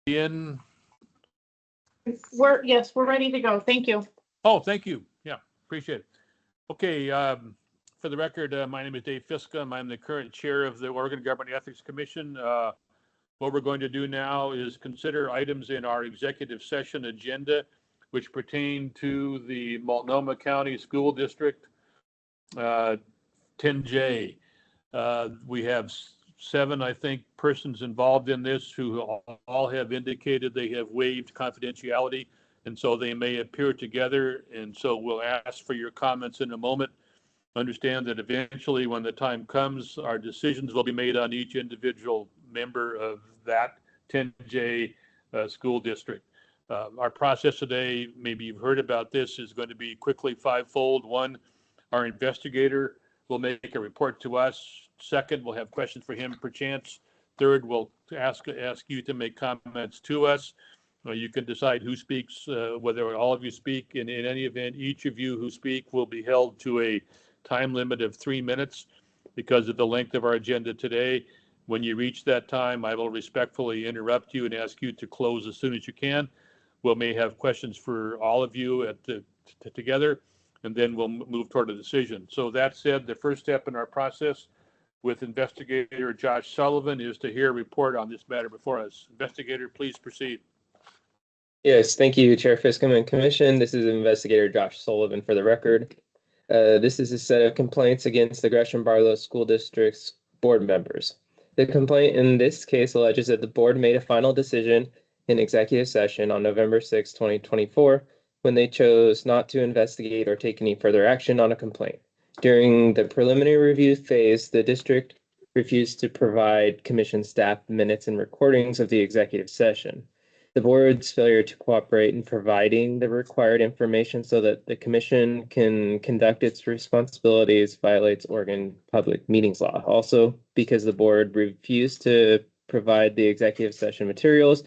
in? Yes, we're ready to go. Thank you. Oh, thank you. Yeah, appreciate it. Okay, for the record, my name is Dave Fiscum. I'm the current chair of the Oregon Government Ethics Commission. What we're going to do now is consider items in our executive session agenda which pertain to the Multnomah County School District 10J. We have 7, I think, persons involved in this who all have indicated they have waived confidentiality, and so they may appear together. And so we'll ask for your comments in a moment. Understand that eventually, when the time comes, our decisions will be made on each individual member of that 10J school district. Our process today, maybe you've heard about this, is going to be quickly 5-fold. 1, our investigator will make a report to us. 2nd, we'll have questions for him perchance. 3rd, we'll ask you to make comments to us. You can decide who speaks, whether all of you speak. In any event, each of you who speak will be held to a time limit of 3 minutes because of the length of our agenda today. When you reach that time, I will respectfully interrupt you and ask you to close as soon as you can. We may have questions for all of you together, and then we'll move toward a decision. So that said, the first step in our process with Investigator Josh Sullivan is to hear a report on this matter before us. Investigator, please proceed. Yes, thank you, Chair Fiscum and Commission. This is Investigator Josh Sullivan for the record. This is a set of complaints against the Gresham Barlow School District's board members. The complaint in this case alleges that the board made a final decision in executive session on November 6, 2024, when they chose not to investigate or take any further action on a complaint. During the preliminary review phase, the district refused to provide commission staff minutes and recordings of the executive session. The board's failure to cooperate in providing the required information so that the commission can conduct its responsibilities violates Oregon Public Meetings Law. Also, because the board refused to provide the executive session materials,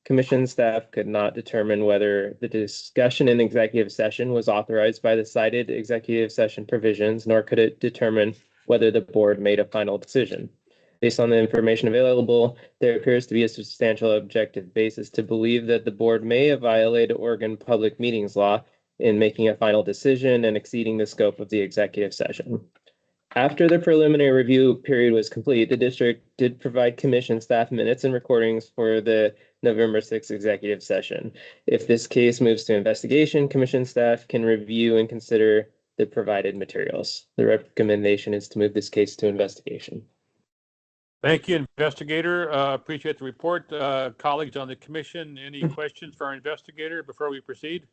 commission staff could not determine whether the discussion in executive session was authorized by the cited executive session provisions, nor could it determine whether the board made a final decision. Based on the information available, there appears to be a substantial objective basis to believe that the board may have violated Oregon Public Meetings Law in making a final decision and exceeding the scope of the executive session. After the preliminary review period was complete, the district did provide commission staff minutes and recordings for the November 6th executive session. If this case moves to investigation, commission staff can review and consider the provided materials. The recommendation is to move this case to investigation. Thank you, Investigator. Appreciate the report. Colleagues on the commission, any questions for our investigator before we proceed?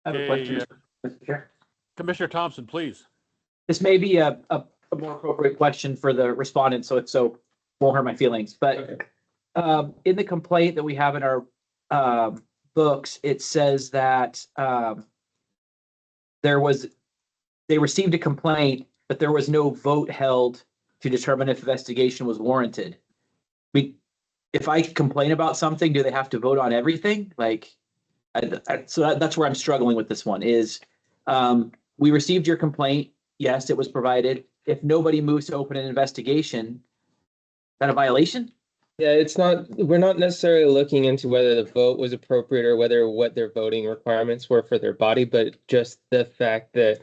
I have a question, Mr. Chair. Commissioner Thompson, please. This may be a more appropriate question for the respondent, so it won't hurt my feelings. But in the complaint that we have in our books, it says that they received a complaint, but there was no vote held to determine if investigation was warranted. If I complain about something, do they have to vote on everything? So that's where I'm struggling with this one is, we received your complaint. Yes, it was provided. If nobody moves to open an investigation, is that a violation? Yeah, we're not necessarily looking into whether the vote was appropriate or what their voting requirements were for their body, but just the fact that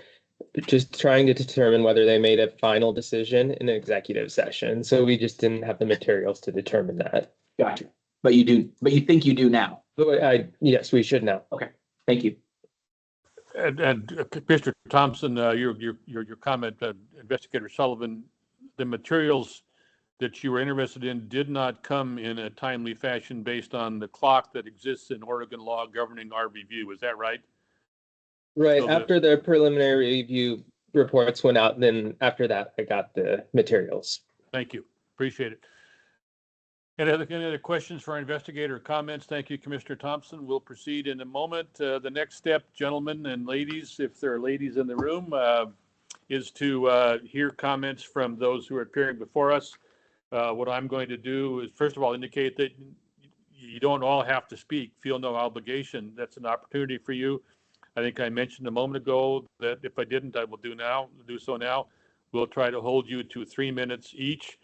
just trying to determine whether they made a final decision in an executive session. So we just didn't have the materials to determine that. Gotcha. But you do, but you think you do now? Yes, we should now. Okay, thank you. And Mr. Thompson, your comment, Investigator Sullivan, the materials that you were interested in did not come in a timely fashion based on the clock that exists in Oregon law governing our review. Is that right? Right. So after the preliminary review reports went out, then after that, I got the materials. Thank you. Appreciate it. Any other questions for our investigator or comments? Thank you, Commissioner Thompson. We'll proceed in a moment. The next step, gentlemen and ladies, if there are ladies in the room, is to hear comments from those who are appearing before us. What I'm going to do is, first of all, indicate that you don't all have to speak. Feel no obligation. That's an opportunity for you. I think I mentioned a moment ago that if I didn't, I will do so now. We'll try to hold you to 3 minutes each.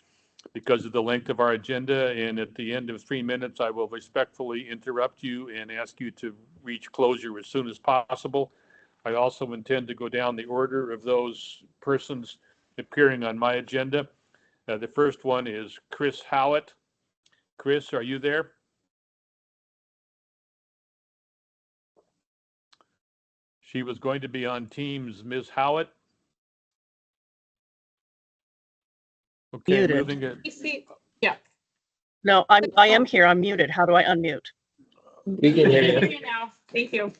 because of the length of our agenda. And at the end of 3 minutes, I will respectfully interrupt you and ask you to reach closure as soon as possible. I also intend to go down the order of those persons appearing on my agenda. The first one is Chris Howitt. Chris, are you there? She was going to be on Teams. Ms. Howitt? Okay, Muted. moving it. You see, yeah. No, I am here. I'm muted. How do I unmute? We can hear you. Thank you now. Thank you.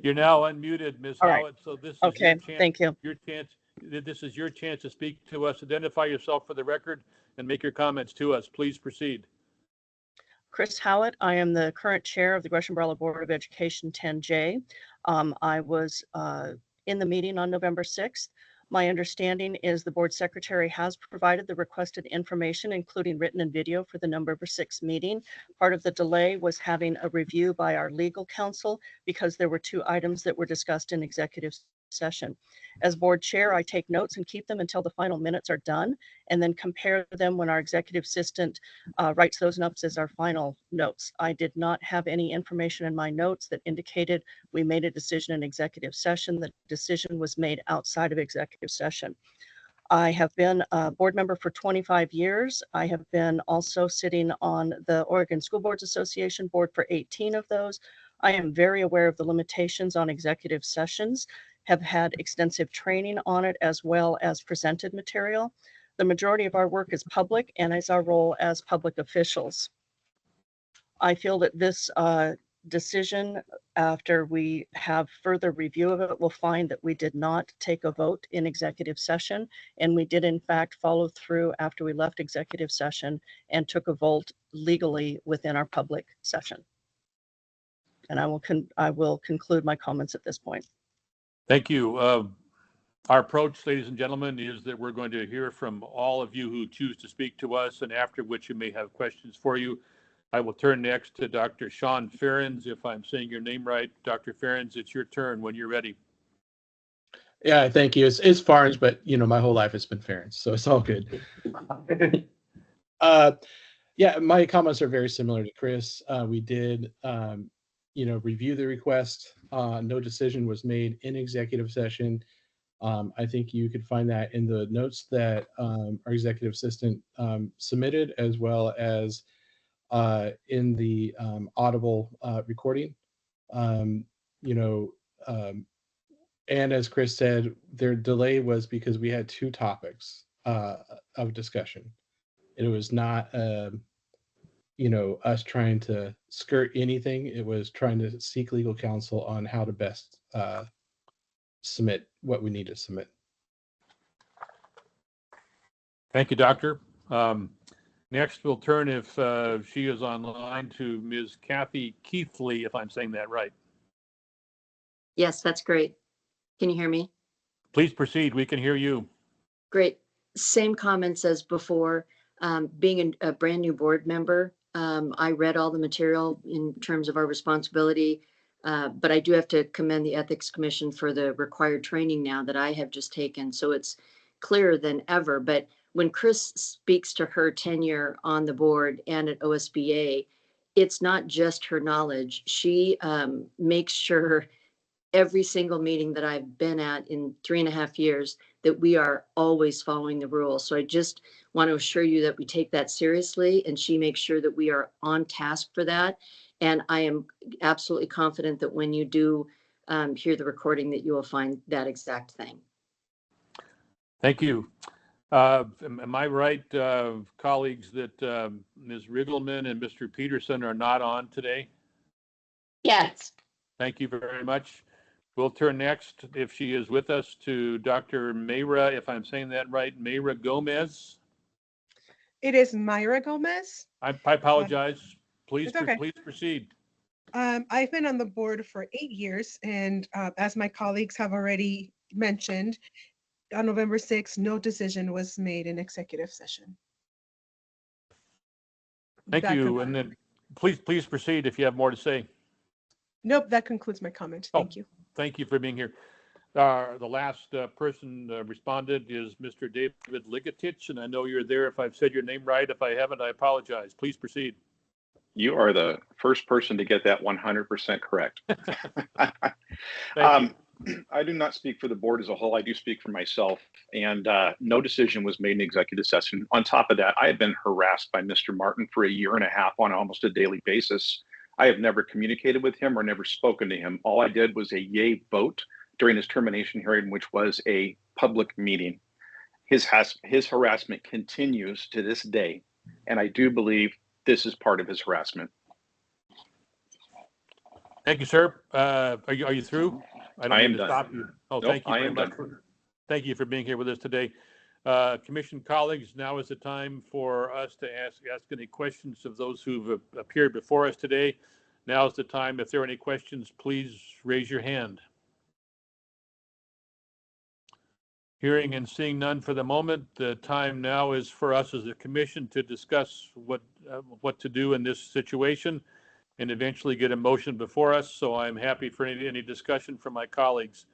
You're now unmuted, Ms. All right. Howitt. So this is Okay, thank you. your chance. This is your chance to speak to us. Identify yourself for the record and make your comments to us. Please proceed. Chris Howitt. I am the current chair of the Gresham-Barlow Board of Education 10J. I was in the meeting on November 6th. My understanding is the board secretary has provided the requested information, including written and video, for the November 6th meeting. Part of the delay was having a review by our legal counsel because there were 2 items that were discussed in executive session. As board chair, I take notes and keep them until the final minutes are done, and then compare them when our executive assistant writes those notes as our final notes. I did not have any information in my notes that indicated we made a decision in executive session. The decision was made outside of executive session. I have been a board member for 25 years. I have been also sitting on the Oregon School Boards Association board for 18 of those. I am very aware of the limitations on executive sessions, have had extensive training on it, as well as presented material. The majority of our work is public and is our role as public officials. I feel that this decision, after we have further review of it, will find that we did not take a vote in executive session, and we did in fact follow through after we left executive session and took a vote legally within our public session. And I will conclude my comments at this point. Thank you. Our approach, ladies and gentlemen, is that we're going to hear from all of you who choose to speak to us, and after which you may have questions for you. I will turn next to Dr. Sean Ferens, if I'm saying your name right. Dr. Ferens, it's your turn when you're ready. Yeah, thank you. It's Farns, but my whole life has been Ferens, so it's all good. Yeah, my comments are very similar to Chris. We did, review the request. No decision was made in executive session. I think you could find that in the notes that our executive assistant submitted, as well as in the audible recording. And as Chris said, their delay was because we had 2 topics of discussion. It was not, us trying to skirt anything. It was trying to seek legal counsel on how to best submit what we need to submit. Thank you, Doctor. Next, we'll turn, if she is online, to Ms. Kathy Keithley, if I'm saying that right. Yes, that's great. Can you hear me? Please proceed. We can hear you. Great. Same comments as before. Being a brand new board member, I read all the material in terms of our responsibility, but I do have to commend the Ethics Commission for the required training now that I have just taken. So it's clearer than ever. But when Chris speaks to her tenure on the board and at OSBA, it's not just her knowledge. She makes sure every single meeting that I've been at in 3.5 years that we are always following the rules. So I just want to assure you that we take that seriously, and she makes sure that we are on task for that. And I am absolutely confident that when you do hear the recording, that you will find that exact thing. Thank you. Am I right, colleagues, that Ms. Riggleman and Mr. Peterson are not on today? Yes. Thank you very much. We'll turn next, if she is with us, to Dr. Mayra, if I'm saying that right, Mayra Gomez. It is Myra Gomez. I apologize. Please, It's okay. please proceed. I've been on the board for 8 years, and as my colleagues have already mentioned, on November 6th, no decision was made in executive session. Thank That you. concludes- And then please proceed if you have more to say. Nope, that concludes my comment. Thank you. Thank you for being here. The last person responded is Mr. David Ligatich, and I know you're there. If I've said your name right, if I haven't, I apologize. Please proceed. You are the first person to get that 100% correct. Thank you. I do not speak for the board as a whole. I do speak for myself, and no decision was made in executive session. On top of that, I have been harassed by Mr. Martin for a year and a half on almost a daily basis. I have never communicated with him or never spoken to him. All I did was a yay vote during his termination hearing, which was a public meeting. His harassment continues to this day, and I do believe this is part of his harassment. Thank you, sir. Are you through? I don't I mean am to done. stop you. Oh, Nope, thank you I very am much. done. Thank you for being here with us today. Commission colleagues, now is the time for us to ask any questions of those who've appeared before us today. Now is the time. If there are any questions, please raise your hand. Hearing and seeing none for the moment, the time now is for us as a commission to discuss what to do in this situation and eventually get a motion before us. So I'm happy for any discussion from my colleagues.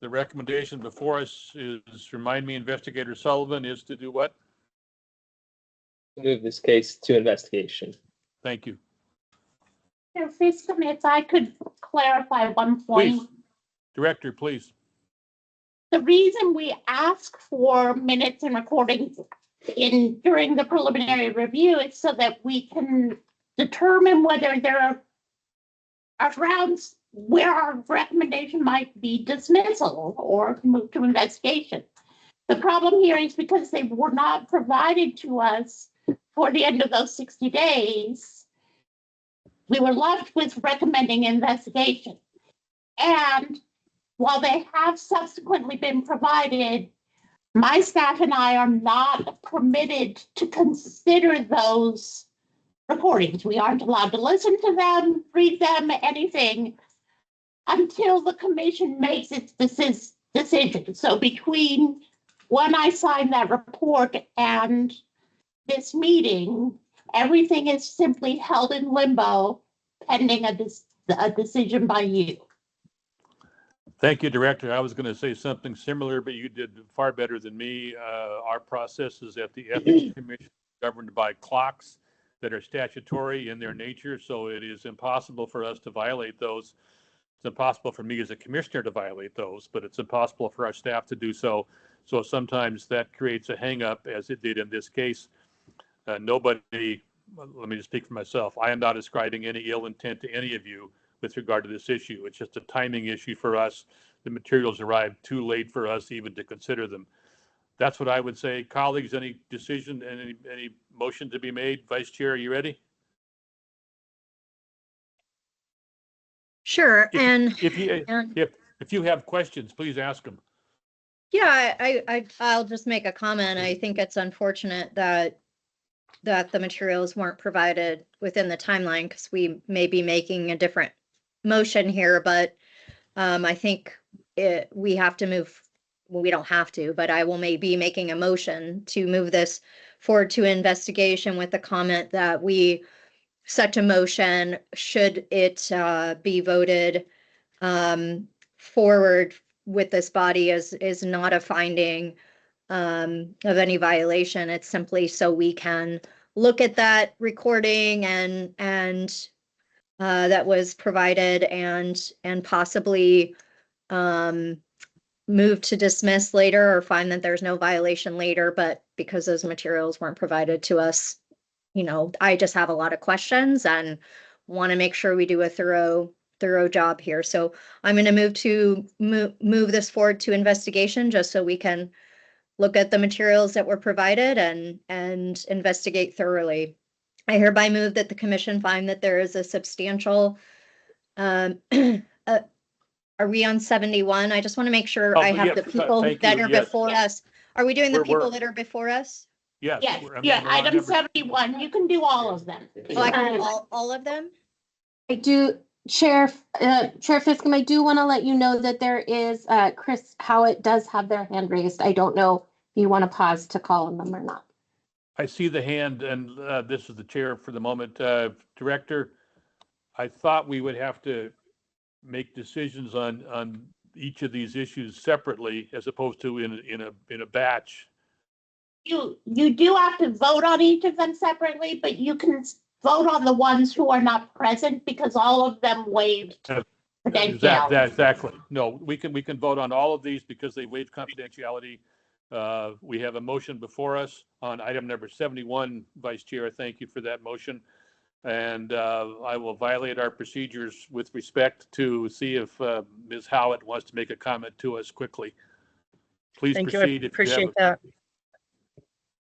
The recommendation before us is, remind me, Investigator Sullivan, is to do what? Move this case to investigation. Thank you. If I could clarify one point. Please, Director, please. The reason we ask for minutes and recordings during the preliminary review is so that we can determine whether there are grounds where our recommendation might be dismissal or move to investigation. The problem here is because they were not provided to us for the end of those 60 days, we were left with recommending investigation. And while they have subsequently been provided, my staff and I are not permitted to consider those recordings. We aren't allowed to listen to them, read them, anything until the commission makes its decision. So between when I sign that report and this meeting, everything is simply held in limbo pending a decision by you. Thank you, Director. I was going to say something similar, but you did far better than me. Our process is at the Ethics Commission governed by clocks that are statutory in their nature, so it is impossible for us to violate those. It's impossible for me as a commissioner to violate those, but it's impossible for our staff to do so. So sometimes that creates a hang-up, as it did in this case. Nobody, let me just speak for myself, I am not ascribing any ill intent to any of you with regard to this issue. It's just a timing issue for us. The materials arrived too late for us even to consider them. That's what I would say. Colleagues, any decision, any motion to be made? Vice Chair, are you ready? Sure. If you have questions, please ask them. Yeah, I'll just make a comment. I think it's unfortunate that the materials weren't provided within the timeline because we may be making a different motion here, but I think we have to move. Well, we don't have to, but I will maybe making a motion to move this forward to investigation with the comment that such a motion, should it be voted forward with this body, is not a finding of any violation. It's simply so we can look at that recording and that was provided and possibly move to dismiss later or find that there's no violation later. But because those materials weren't provided to us, I just have a lot of questions and want to make sure we do a thorough job here. So I'm going to move this forward to investigation just so we can look at the materials that were provided and investigate thoroughly. I hereby move that the commission find that there is a substantial, are we on 71? I just want to make sure I have the people that are before us. Are we doing the people that are before us? Yes. Yes, item 71. You can do all of them. Oh, I can do all of them? I do, Chair Fiscom, I do want to let you know that there is, Chris Howitt does have their hand raised. I don't know if you want to pause to call on them or not. I see the hand, and this is the chair for the moment. Director, I thought we would have to make decisions on each of these issues separately as opposed to in a batch. You do have to vote on each of them separately, but you can vote on the ones who are not present because all of them waived confidentiality. Exactly. No, we can vote on all of these because they waived confidentiality. We have a motion before us on item number 71, Vice Chair. Thank you for that motion. And I will violate our procedures with respect to see if Ms. Howitt wants to make a comment to us quickly. Please Thank you. proceed. I appreciate that.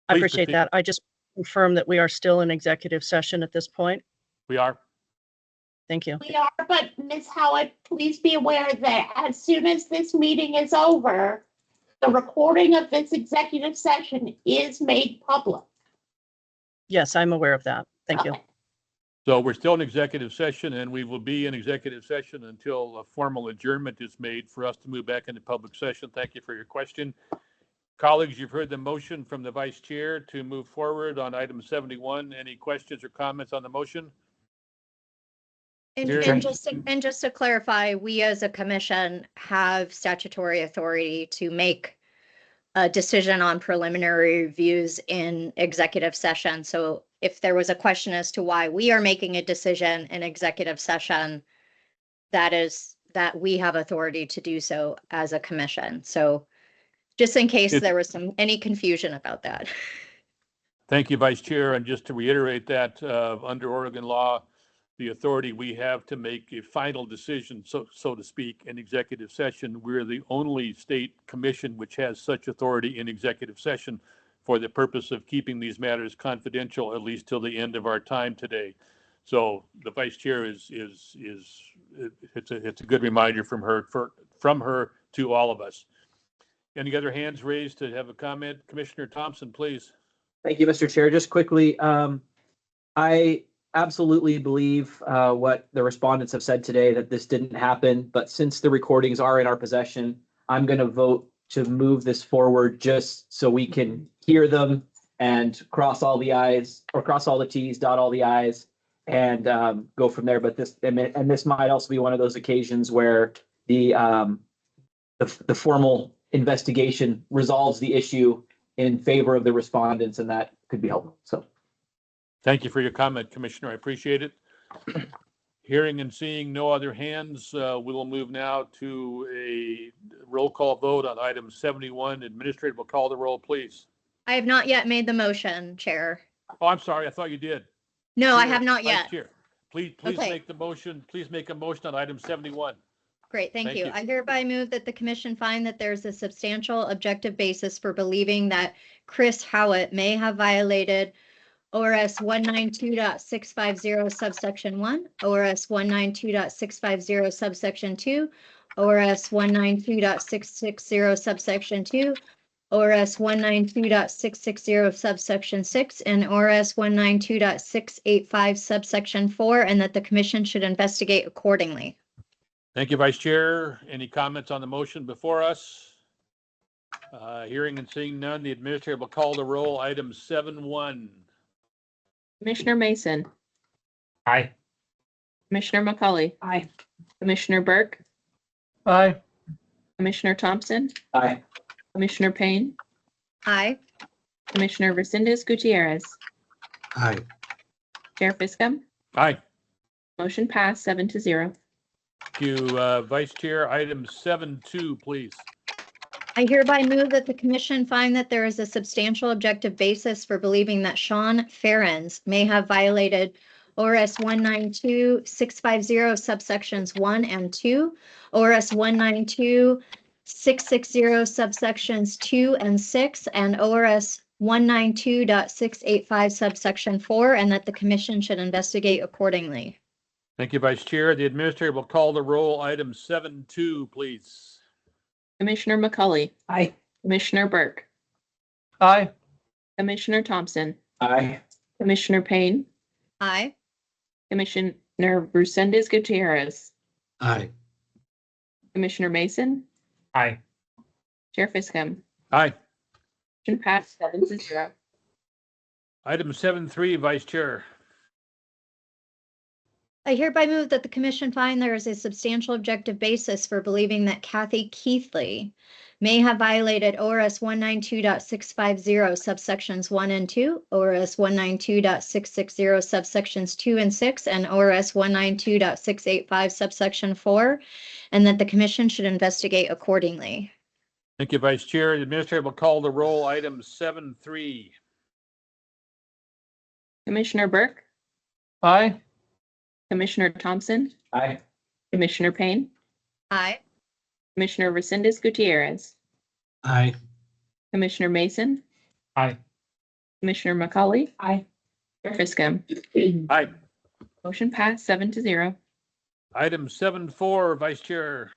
I appreciate that. I just confirm that we are still in executive session at this point. We are. Thank you. We are, but Ms. Howitt, please be aware that as soon as this meeting is over, the recording of this executive session is made public. Yes, I'm aware of that. Thank you. So we're still in executive session, and we will be in executive session until a formal adjournment is made for us to move back into public session. Thank you for your question. Colleagues, you've heard the motion from the Vice Chair to move forward on item 71. Any questions or comments on the motion? And just to clarify, we as a commission have statutory authority to make a decision on preliminary reviews in executive session. So if there was a question as to why we are making a decision in executive session, that is that we have authority to do so as a commission. So just in case there was any confusion about that. Thank you, Vice Chair. And just to reiterate that under Oregon law, the authority we have to make a final decision, so to speak, in executive session, we're the only state commission which has such authority in executive session for the purpose of keeping these matters confidential, at least till the end of our time today. So the Vice Chair it's a good reminder from her to all of us. Any other hands raised to have a comment? Commissioner Thompson, please. Thank you, Mr. Chair. Just quickly, I absolutely believe what the respondents have said today, that this didn't happen. But since the recordings are in our possession, I'm going to vote to move this forward just so we can hear them and cross all the I's or cross all the T's, dot all the I's, and go from there. But this might also be one of those occasions where the formal investigation resolves the issue in favor of the respondents, and that could be helpful. So thank you for your comment, Commissioner. I appreciate it. Hearing and seeing no other hands, we will move now to a roll call vote on item 71. Administrator will call the roll, please. I have not yet made the motion, Chair. Oh, I'm sorry. I thought you did. No, Chair, I have not Vice yet. Chair, please Okay. make the motion. Please make a motion on item 71. Great, thank Thank you. you. I hereby move that the commission find that there's a substantial objective basis for believing that Chris Howitt may have violated ORS 192.650 subsection 1, ORS 192.650 subsection 2, ORS 192.660 subsection 2, ORS 192.660 subsection 6, and ORS 192.685 subsection 4, and that the commission should investigate accordingly. Thank you, Vice Chair. Any comments on the motion before us? Hearing and seeing none, the administrator will call the roll. Item 7-1. Commissioner Mason. Aye. Commissioner McCauley. Aye. Commissioner Burke. Aye. Commissioner Thompson. Aye. Commissioner Payne. Aye. Commissioner Resendez Gutierrez. Aye. Chair Fiscum. Aye. Motion passed 7-0. Thank you, Vice Chair. Item 7-2, please. I hereby move that the commission find that there is a substantial objective basis for believing that Sean Ferens may have violated ORS 192.650 subsections 1 and 2, ORS 192.660 subsections 2 and 6, and ORS 192.685 subsection 4, and that the commission should investigate accordingly. Thank you, Vice Chair. The administrator will call the roll. Item 7-2, please. Commissioner McCauley. Aye. Commissioner Burke. Aye. Commissioner Thompson. Aye. Commissioner Payne. Aye. Commissioner Resendez Gutierrez. Aye. Commissioner Mason. Aye. Chair Fiscum. Aye. Motion passed 7-0. Item 7-3, Vice Chair. I hereby move that the commission find there is a substantial objective basis for believing that Kathy Keithley may have violated ORS 192.650 subsections 1 and 2, ORS 192.660 subsections 2 and 6, and ORS 192.685 subsection 4, and that the commission should investigate accordingly. Thank you, Vice Chair. The administrator will call the roll. Item 7.3. Commissioner Burke, Aye. Commissioner Thompson, Aye. Commissioner Payne, Aye. Commissioner Resendez Gutierrez, Aye. Commissioner Mason, Aye. Commissioner McCauley. Aye. Chair Fiscum. Aye. Motion passed 7-0. Item 7.4, Vice Chair.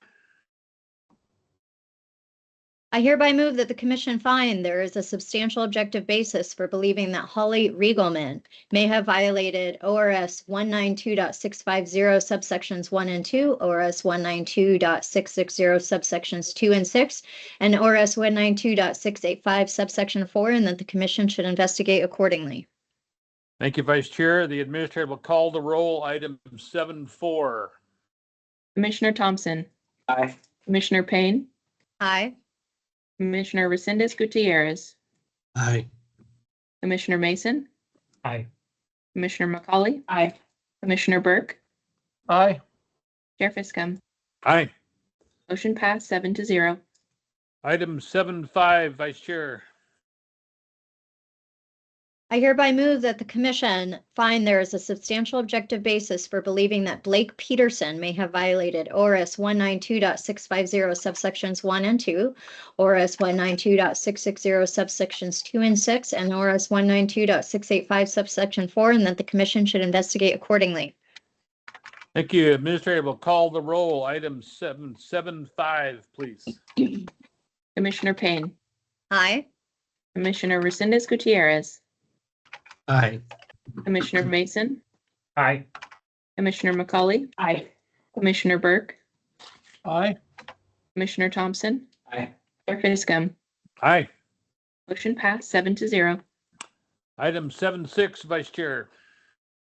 I hereby move that the commission find there is a substantial objective basis for believing that Holly Riegelman may have violated ORS 192.650 subsections 1 and 2, ORS 192.660 subsections 2 and 6, and ORS 192.685 subsection 4, and that the commission should investigate accordingly. Thank you, Vice Chair. The administrator will call the roll. Item 7.4. Commissioner Thompson, Aye. Commissioner Payne, Aye. Commissioner Resendez Gutierrez, Aye. Commissioner Mason, Aye. Commissioner McCauley. Aye. Commissioner Burke, Aye. Chair Fiscum. Aye. Motion passed 7-0. Item 7.5, Vice Chair. I hereby move that the commission find there is a substantial objective basis for believing that Blake Peterson may have violated ORS 192.650 subsections 1 and 2, ORS 192.660 subsections 2 and 6, and ORS 192.685 subsection 4, and that the commission should investigate accordingly. Thank you. Administrator will call the roll. Item 7.5, please. Commissioner Payne, Aye. Commissioner Resendez Gutierrez, Aye. Commissioner Mason, Aye. Commissioner McCauley. Aye. Commissioner Burke, Aye. Commissioner Thompson. Aye. Chair Fiscum. Aye. Motion passed 7-0. Item 7.6, Vice Chair.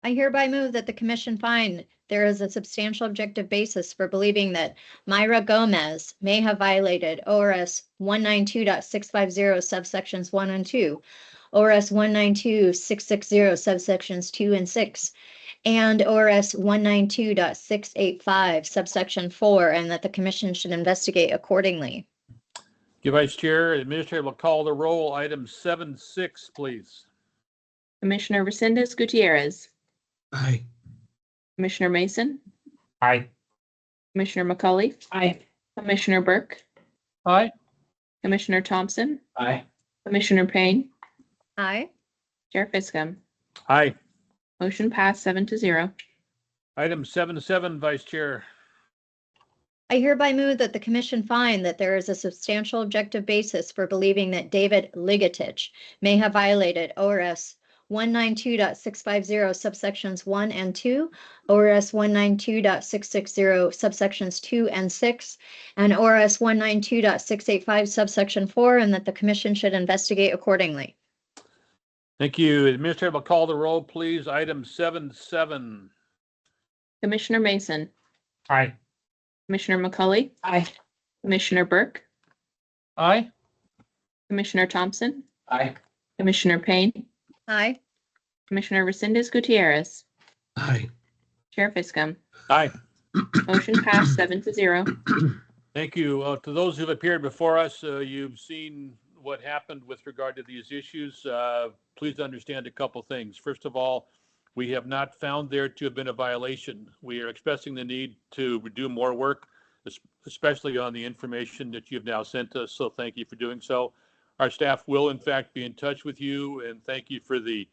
I hereby move that the commission find there is a substantial objective basis for believing that Myra Gomez may have violated ORS 192.650 subsections 1 and 2, ORS 192.660 subsections 2 and 6, and ORS 192.685 subsection 4, and that the commission should investigate accordingly. Thank you, Vice Chair. The administrator will call the roll. Item 7.6, please. Commissioner Resendez Gutierrez, Aye. Commissioner Mason, Aye. Commissioner McCauley. Aye. Commissioner Burke, Aye. Commissioner Thompson, Aye. Commissioner Payne, Aye. Chair Fiscum. Aye. Motion passed 7-0. Item 7.7, Vice Chair. I hereby move that the commission find that there is a substantial objective basis for believing that David Ligatich may have violated ORS 192.650 subsections 1 and 2, ORS 192.660 subsections 2 and 6, and ORS 192.685 subsection 4, and that the commission should investigate accordingly. Thank you. The administrator will call the roll, please. Item 7.7. Commissioner Mason, Aye. Commissioner McCauley. Aye. Commissioner Burke, Aye. Commissioner Thompson, Aye. Commissioner Payne, Aye. Commissioner Resendez Gutierrez, Aye. Chair Fiscum. Aye. Motion passed 7-0. Thank you. To those who've appeared before us, you've seen what happened with regard to these issues. Please understand a couple things. First of all, we have not found there to have been a violation. We are expressing the need to do more work, especially on the information that you've now sent us. So thank you for doing so. Our staff will in fact be in touch with you, and thank you for the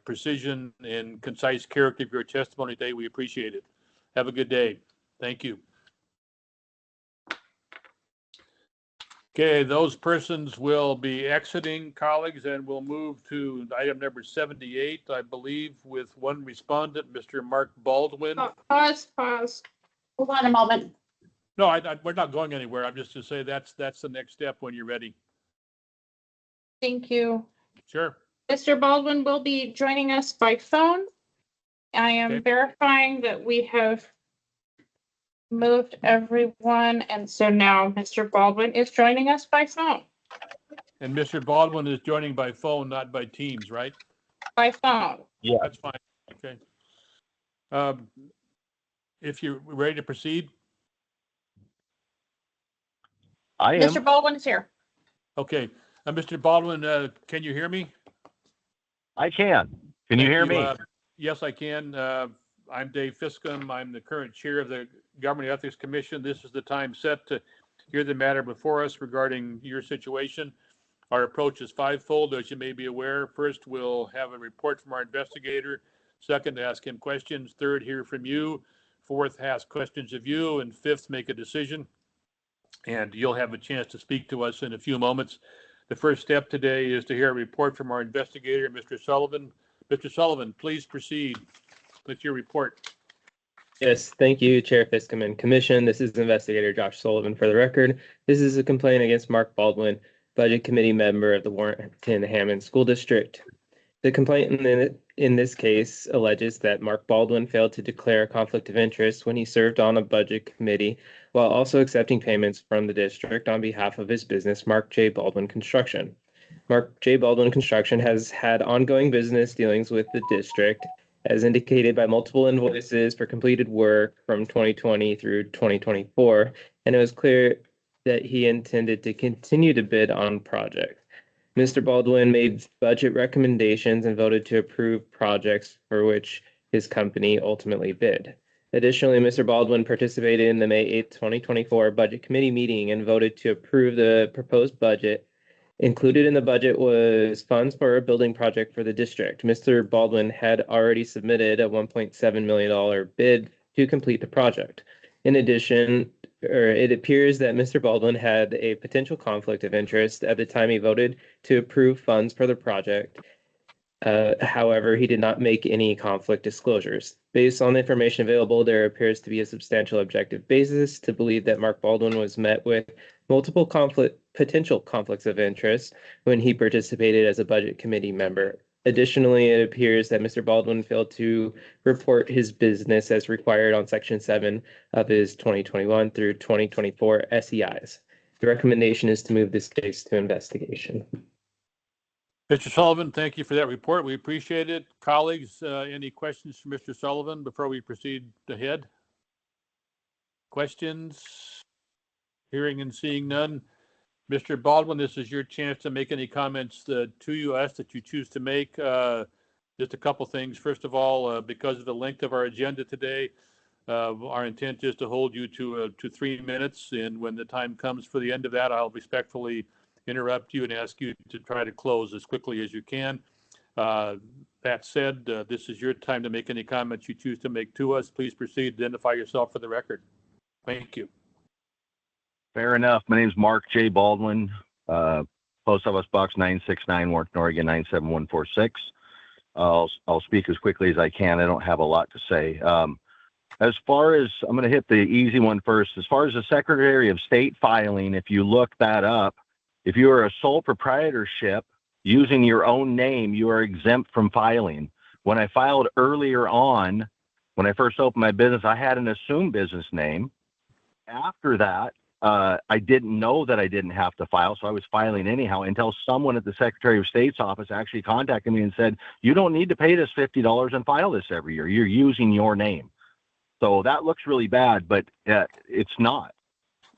precision and concise character of your testimony today. We appreciate it. Have a good day. Thank you. Okay, those persons will be exiting, colleagues, and we'll move to item number 78, I believe, with one respondent, Mr. Mark Baldwin. Pause. Hold on a moment. No, we're not going anywhere. I'm just to say that's the next step when you're ready. Thank you. Sure. Mr. Baldwin will be joining us by phone. I am Okay. verifying that we have moved everyone, and so now Mr. Baldwin is joining us by phone. And Mr. Baldwin is joining by phone, not by Teams, right? By phone. Yeah, That's fine. Okay. Um, If you're ready to proceed, I am. Mr. Baldwin is here. okay. Mr. Baldwin, can you hear me? I can. Can you Thank hear me? Yes, I can. I'm Dave Fiscum. I'm the current chair of the Government Ethics Commission. This is the time set to hear the matter before us regarding your situation. Our approach is fivefold, as you may be aware. First, we'll have a report from our investigator. Second, ask him questions. Third, hear from you. Fourth, ask questions of you. And fifth, make a decision. And you'll have a chance to speak to us in a few moments. The first step today is to hear a report from our investigator, Mr. Sullivan. Mr. Sullivan, please proceed with your report. Yes, thank you, Chair Fiscum and Commission. This is Investigator Josh Sullivan for the record. This is a complaint against Mark Baldwin, Budget Committee member of the Warrenton-Hammond School District. The complaint in this case alleges that Mark Baldwin failed to declare a conflict of interest when he served on a budget committee while also accepting payments from the district on behalf of his business, Mark J. Baldwin Construction. Mark J. Baldwin Construction has had ongoing business dealings with the district, as indicated by multiple invoices for completed work from 2020 through 2024, and it was clear that he intended to continue to bid on projects. Mr. Baldwin made budget recommendations and voted to approve projects for which his company ultimately bid. Additionally, Mr. Baldwin participated in the May 8, 2024 Budget Committee meeting and voted to approve the proposed budget. Included in the budget was funds for a building project for the district. Mr. Baldwin had already submitted a $1.7 million bid to complete the project. In addition, it appears that Mr. Baldwin had a potential conflict of interest at the time he voted to approve funds for the project. However, he did not make any conflict disclosures. Based on the information available, there appears to be a substantial objective basis to believe that Mark Baldwin was met with multiple potential conflicts of interest when he participated as a budget committee member. Additionally, it appears that Mr. Baldwin failed to report his business as required on Section 7 of his 2021 through 2024 SEIs. The recommendation is to move this case to investigation. Mr. Sullivan, thank you for that report. We appreciate it. Colleagues, any questions for Mr. Sullivan before we proceed ahead? Questions? Hearing and seeing none. Mr. Baldwin, this is your chance to make any comments to us that you choose to make. Just a couple things. First of all, because of the length of our agenda today, our intent is to hold you to 3 minutes. And when the time comes for the end of that, I'll respectfully interrupt you and ask you to try to close as quickly as you can. That said, this is your time to make any comments you choose to make to us. Please proceed. Identify yourself for the record. Thank you. Fair enough. My name is Mark J. Baldwin, Post Office Box 969, Warrenton, Oregon 97146. I'll speak as quickly as I can. I don't have a lot to say. As far as, I'm going to hit the easy one first. As far as the Secretary of State filing, if you look that up, if you are a sole proprietorship using your own name, you are exempt from filing. When I filed earlier on, when I first opened my business, I had an assumed business name. After that, I didn't know that I didn't have to file, so I was filing anyhow until someone at the Secretary of State's office actually contacted me and said, you don't need to pay this $50 and file this every year. You're using your name. So that looks really bad, but it's not.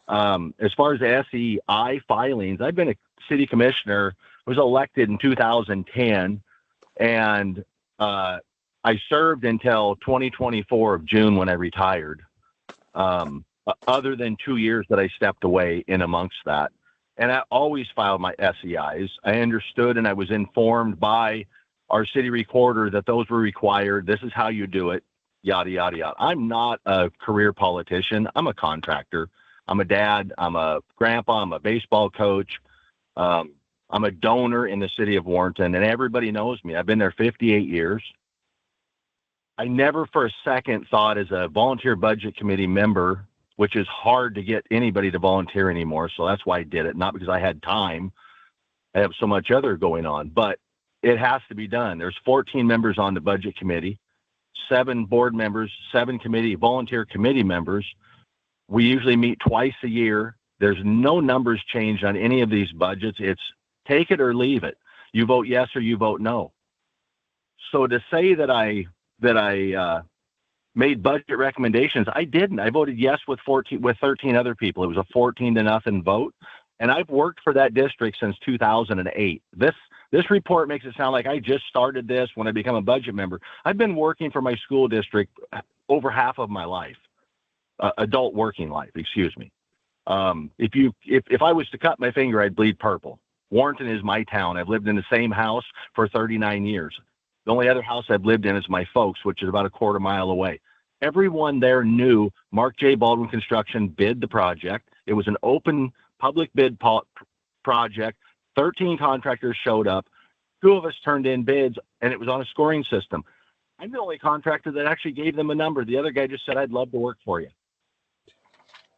As far as the SEI filings, I've been a city commissioner, was elected in 2010, and I served until 2024 of June when I retired. Other than 2 years that I stepped away in amongst that. And I always filed my SEIs. I understood and I was informed by our city recorder that those were required. This is how you do it, yada, yada, yada. I'm not a career politician. I'm a contractor. I'm a dad. I'm a grandpa. I'm a baseball coach. I'm a donor in the city of Warrenton, and everybody knows me. I've been there 58 years. I never for a second thought as a volunteer budget committee member, which is hard to get anybody to volunteer anymore. So that's why I did it. Not because I had time. I have so much other going on, but it has to be done. There's 14 members on the budget committee. 7 board members, 7 volunteer committee members. We usually meet twice a year. There's no numbers changed on any of these budgets. It's take it or leave it. You vote yes or you vote no. So to say that I made budget recommendations, I didn't. I voted yes with 13 other people. It was a 14-0 vote. And I've worked for that district since 2008. This report makes it sound like I just started this when I became a budget member. I've been working for my school district over half of my life, adult working life, excuse me. If I was to cut my finger, I'd bleed purple. Warrenton is my town. I've lived in the same house for 39 years. The only other house I've lived in is my folks, which is about a quarter mile away. Everyone there knew Mark J. Baldwin Construction bid the project. It was an open public bid project. 13 contractors showed up. 2 of us turned in bids, and it was on a scoring system. I'm the only contractor that actually gave them a number. The other guy just said, I'd love to work for you.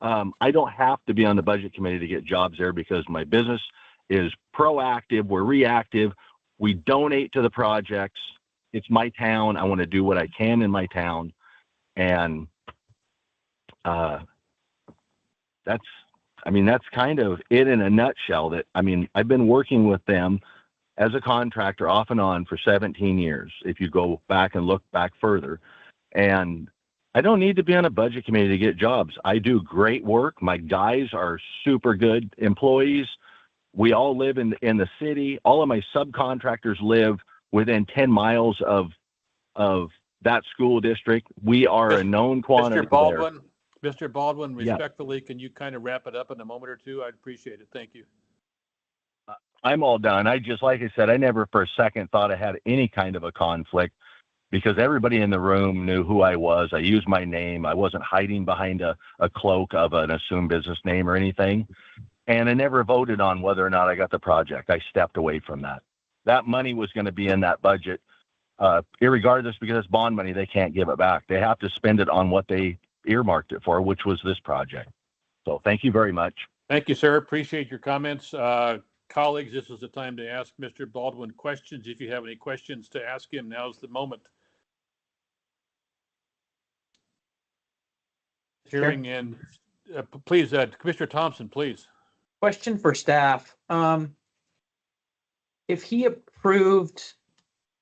I don't have to be on the budget committee to get jobs there because my business is proactive. We're reactive. We donate to the projects. It's my town. I want to do what I can in my town. And that's kind of it in a nutshell. I've been working with them as a contractor off and on for 17 years, if you go back and look back further. And I don't need to be on a budget committee to get jobs. I do great work. My guys are super good employees. We all live in the city. All of my subcontractors live within 10 miles of that school district. We are a known quantity. Mr. Baldwin, Yeah. respectfully, can you kind of wrap it up in a moment or two? I'd appreciate it. Thank you. I'm all done. Like I said, I never for a second thought I had any kind of a conflict because everybody in the room knew who I was. I used my name. I wasn't hiding behind a cloak of an assumed business name or anything. And I never voted on whether or not I got the project. I stepped away from that. That money was going to be in that budget, irregardless, because it's bond money. They can't give it back. They have to spend it on what they earmarked it for, which was this project. So thank you very much. Thank you, sir. Appreciate your comments. Colleagues, this is the time to ask Mr. Baldwin questions. If you have any questions to ask him, now's the moment. Hearing and please, Commissioner Thompson, please. Question for staff. If he approved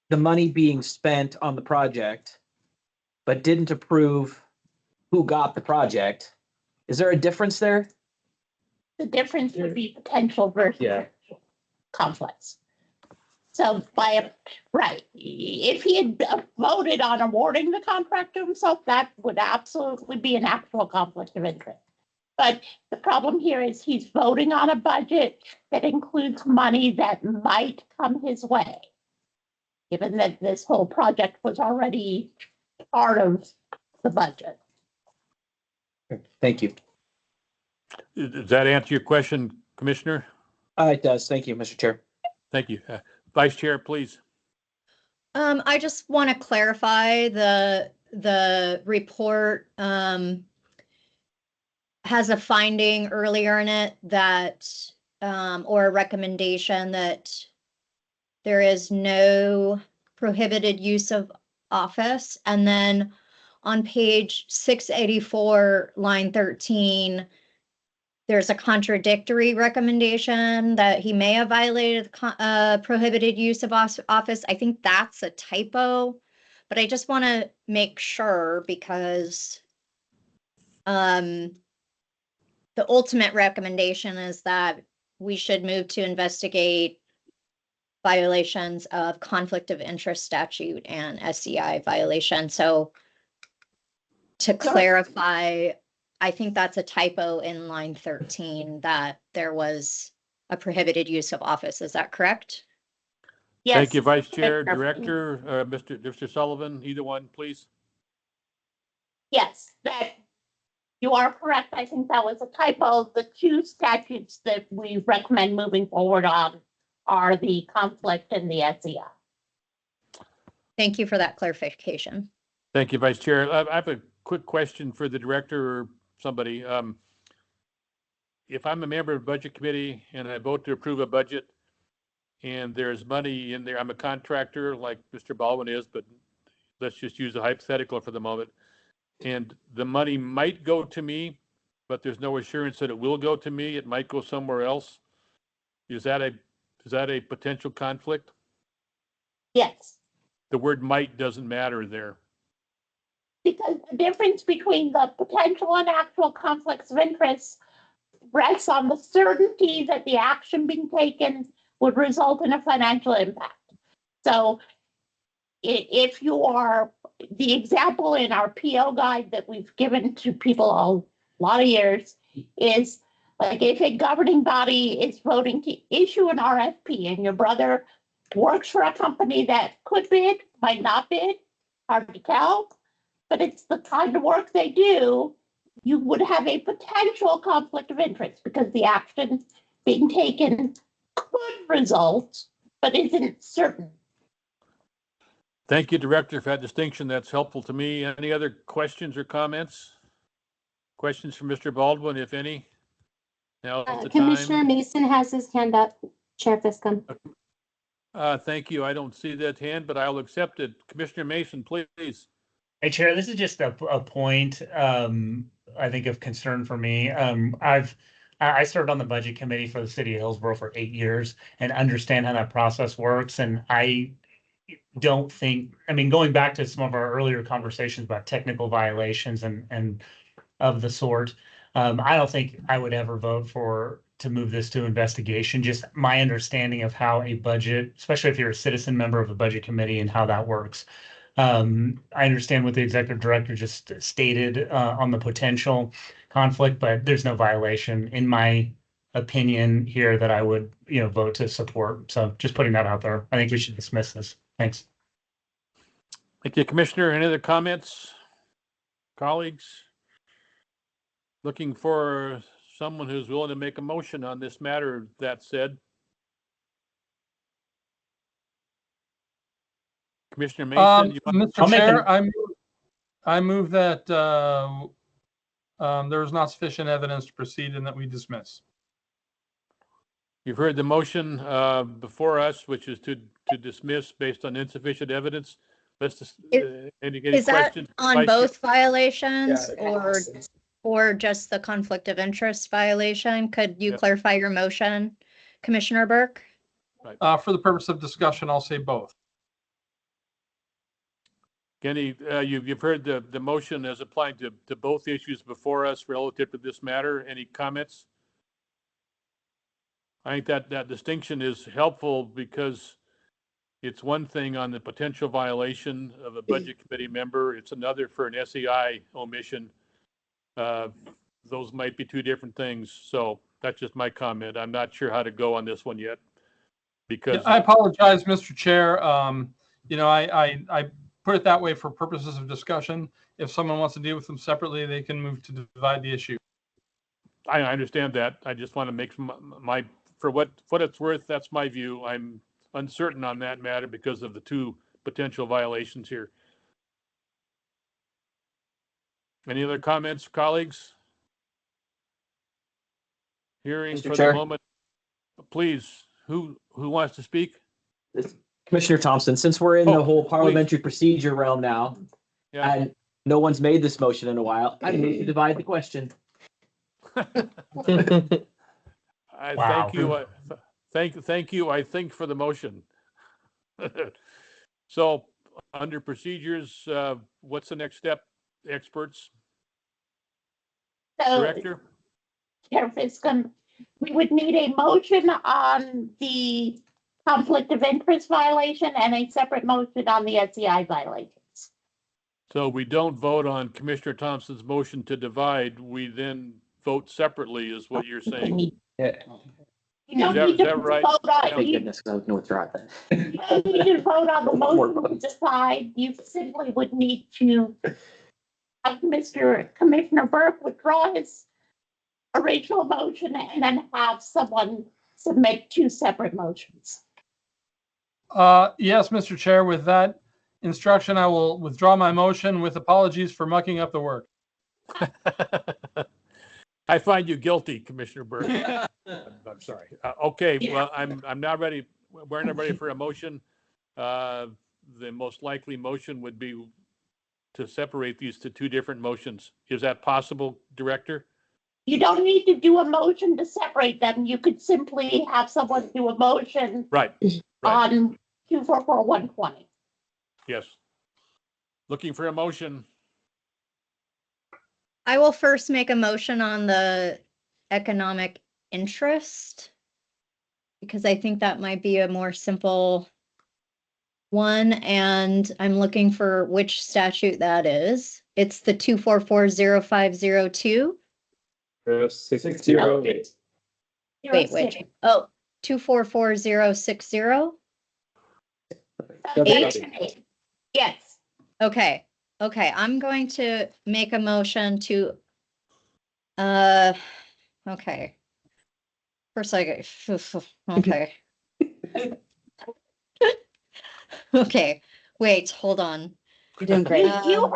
the money being spent on the project, but didn't approve who got the project, is there a difference there? The difference would be potential versus Yeah. conflicts. So right, if he had voted on awarding the contract to himself, that would absolutely be an actual conflict of interest. But the problem here is he's voting on a budget that includes money that might come his way, given that this whole project was already part of the budget. Thank you. Does that answer your question, Commissioner? It does. Thank you, Mr. Chair. Thank you. Vice Chair, please. I just want to clarify the report has a finding earlier in it that or a recommendation that there is no prohibited use of office. And then on page 684, line 13, there's a contradictory recommendation that he may have violated prohibited use of office. I think that's a typo, but I just want to make sure because the ultimate recommendation is that we should move to investigate violations of conflict of interest statute and SCI violation. So to clarify, I think that's a typo in line 13 that there was a prohibited use of office. Is that correct? Yes. Thank you, Vice Chair, Director, Mr. Sullivan, either one, please. Yes, that you are correct. I think that was a typo. The 2 statutes that we recommend moving forward on are the conflict and the SEI. Thank you for that clarification. Thank you, Vice Chair. I have a quick question for the director or somebody. If I'm a member of the Budget Committee and I vote to approve a budget and there's money in there, I'm a contractor like Mr. Baldwin is, but let's just use a hypothetical for the moment, and the money might go to me, but there's no assurance that it will go to me. It might go somewhere else. Is that a potential conflict? Yes, The word might doesn't matter there. because the difference between the potential and actual conflicts of interest rests on the certainty that the action being taken would result in a financial impact. So if you are, the example in our PO guide that we've given to people a lot of years is like if a governing body is voting to issue an RFP and your brother works for a company that could bid, might not bid, hard to tell, but it's the kind of work they do, you would have a potential conflict of interest because the action being taken could result, but isn't certain. Thank you, Director, for that distinction. That's helpful to me. Any other questions or comments? Questions for Mr. Baldwin, if any? Now's the Commissioner time. Mason has his hand up, Chair Fiscom. Thank you. I don't see that hand, but I'll accept it. Commissioner Mason, please. Hey, Chair, this is just a point, I think of concern for me. I served on the budget committee for the city of Hillsborough for 8 years and understand how that process works. And I don't think, I mean, going back to some of our earlier conversations about technical violations and of the sort, I don't think I would ever vote to move this to investigation. Just my understanding of how a budget, especially if you're a citizen member of the budget committee and how that works. I understand what the executive director just stated on the potential conflict, but there's no violation in my opinion here that I would, vote to support. So just putting that out there. I think we should dismiss this. Thanks. Thank you, Commissioner. Any other comments? Colleagues? Looking for someone who's willing to make a motion on this matter, that said. Commissioner Mason? Mr. Chair, I move that there is not sufficient evidence to proceed and that we dismiss. You've heard the motion before us, which is to dismiss based on insufficient evidence. Let's just, any Is that questions? on both violations or just the conflict of interest violation? Could you clarify your motion, Commissioner Burke? For the purpose of discussion, I'll say both. Kenny, you've heard the motion as applying to both issues before us relative to this matter. Any comments? I think that distinction is helpful because it's one thing on the potential violation of a budget committee member. It's another for an SEI omission. Those might be two different things. So that's just my comment. I'm not sure how to go on this one yet. Because I apologize, Mr. Chair. I put it that way for purposes of discussion. If someone wants to deal with them separately, they can move to divide the issue. I understand that. I just want to make my for what it's worth, that's my view. I'm uncertain on that matter because of the two potential violations here. Any other comments, colleagues? Hearing Mr. for Chair. the moment, please, who wants to speak? Commissioner Thompson, since we're in the whole parliamentary procedure realm now, Yeah. and no one's made this motion in a while, I move to divide the question. Wow. Thank you. I think for the motion. So, under procedures, what's the next step, experts? So, Director? Chair Fiscom, we would need a motion on the conflict of interest violation and a separate motion on the SEI violations. So we don't vote on Commissioner Thompson's motion to divide. We then vote separately, is what you're saying. Yeah. You don't Is need to that right? vote on, Thank you goodness, 'cause I was gonna withdraw that. don't need to vote on the motion to decide. You simply would need to have Commissioner Burke withdraw his original motion and then have someone submit two separate motions. Yes, Mr. Chair, with that instruction, I will withdraw my motion with apologies for mucking up the work. I find you guilty, Commissioner Burke. I'm sorry. Okay, well, I'm not ready. We're not ready for a motion. the most likely motion would be to separate these to two different motions. Is that possible, Director? You don't need to do a motion to separate them. You could simply have someone do a motion Right. on 244-120. Yes. Looking for a motion. I will first make a motion on the economic interest, because I think that might be a more simple one, and I'm looking for which statute that is. It's the 2440502. 608. Wait. Oh, 244060. Yes. Okay, I'm going to make a motion to, okay. First I get, okay. Okay, wait, hold on. You're doing great. You have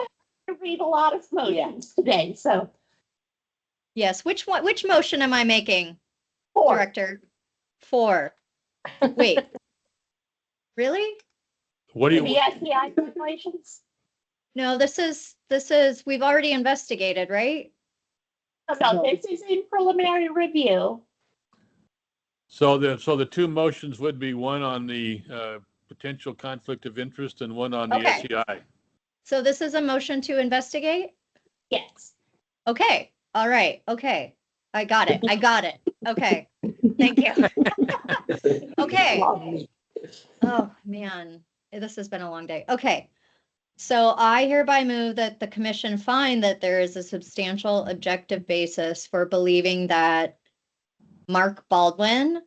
to read a lot of motions today, so. Yes, which motion am I making, 4. Director? 4. Wait. Really? What do you? The SEI calculations? No, this is, we've already investigated, right? No, this is in preliminary review. So the two motions would be one on the potential conflict of interest and one on the Okay. SEI. So this is a motion to investigate? Yes. Okay, all right, okay. I got it. Okay, thank you. Okay. Oh, man, this has been a long day. Okay. So I hereby move that the commission find that there is a substantial objective basis for believing that Mark Baldwin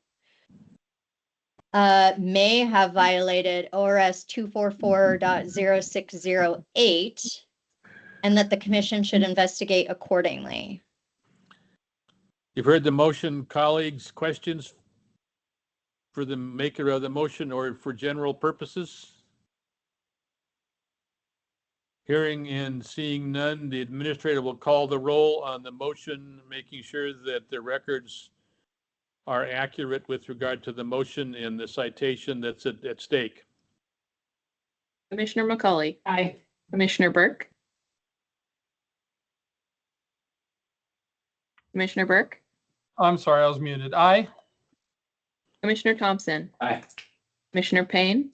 may have violated ORS 244.0608 and that the commission should investigate accordingly. You've heard the motion, colleagues. Questions for the maker of the motion or for general purposes? Hearing and seeing none, the administrator will call the roll on the motion, making sure that the records are accurate with regard to the motion and the citation that's at stake. Commissioner McCauley. Aye. Commissioner Burke. Commissioner Burke. I'm sorry, I was muted. Aye. Commissioner Thompson. Aye. Commissioner Payne.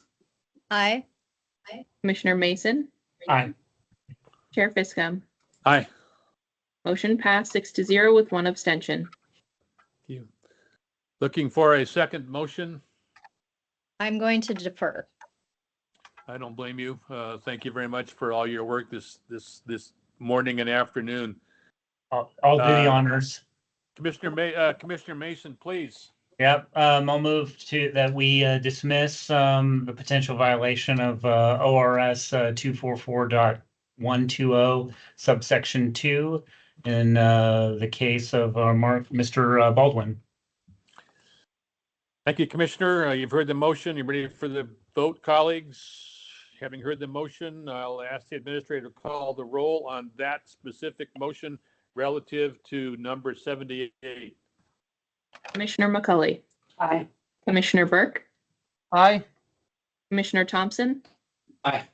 Aye. Commissioner Mason. Aye. Chair Fiscom. Aye. Motion passed 6-0 with 1 abstention. Thank you. Looking for a second motion. I'm going to defer. I don't blame you. Thank you very much for all your work this morning and afternoon. I'll do the honors. Commissioner Mason, please. Yep, I'll move to that we dismiss the potential violation of ORS 244.120 subsection 2 in the case of Mr. Baldwin. Thank you, Commissioner. You've heard the motion. You ready for the vote, colleagues? Having heard the motion, I'll ask the administrator to call the roll on that specific motion relative to number 78. Commissioner McCauley. Aye. Commissioner Burke. Aye. Commissioner Thompson. Aye.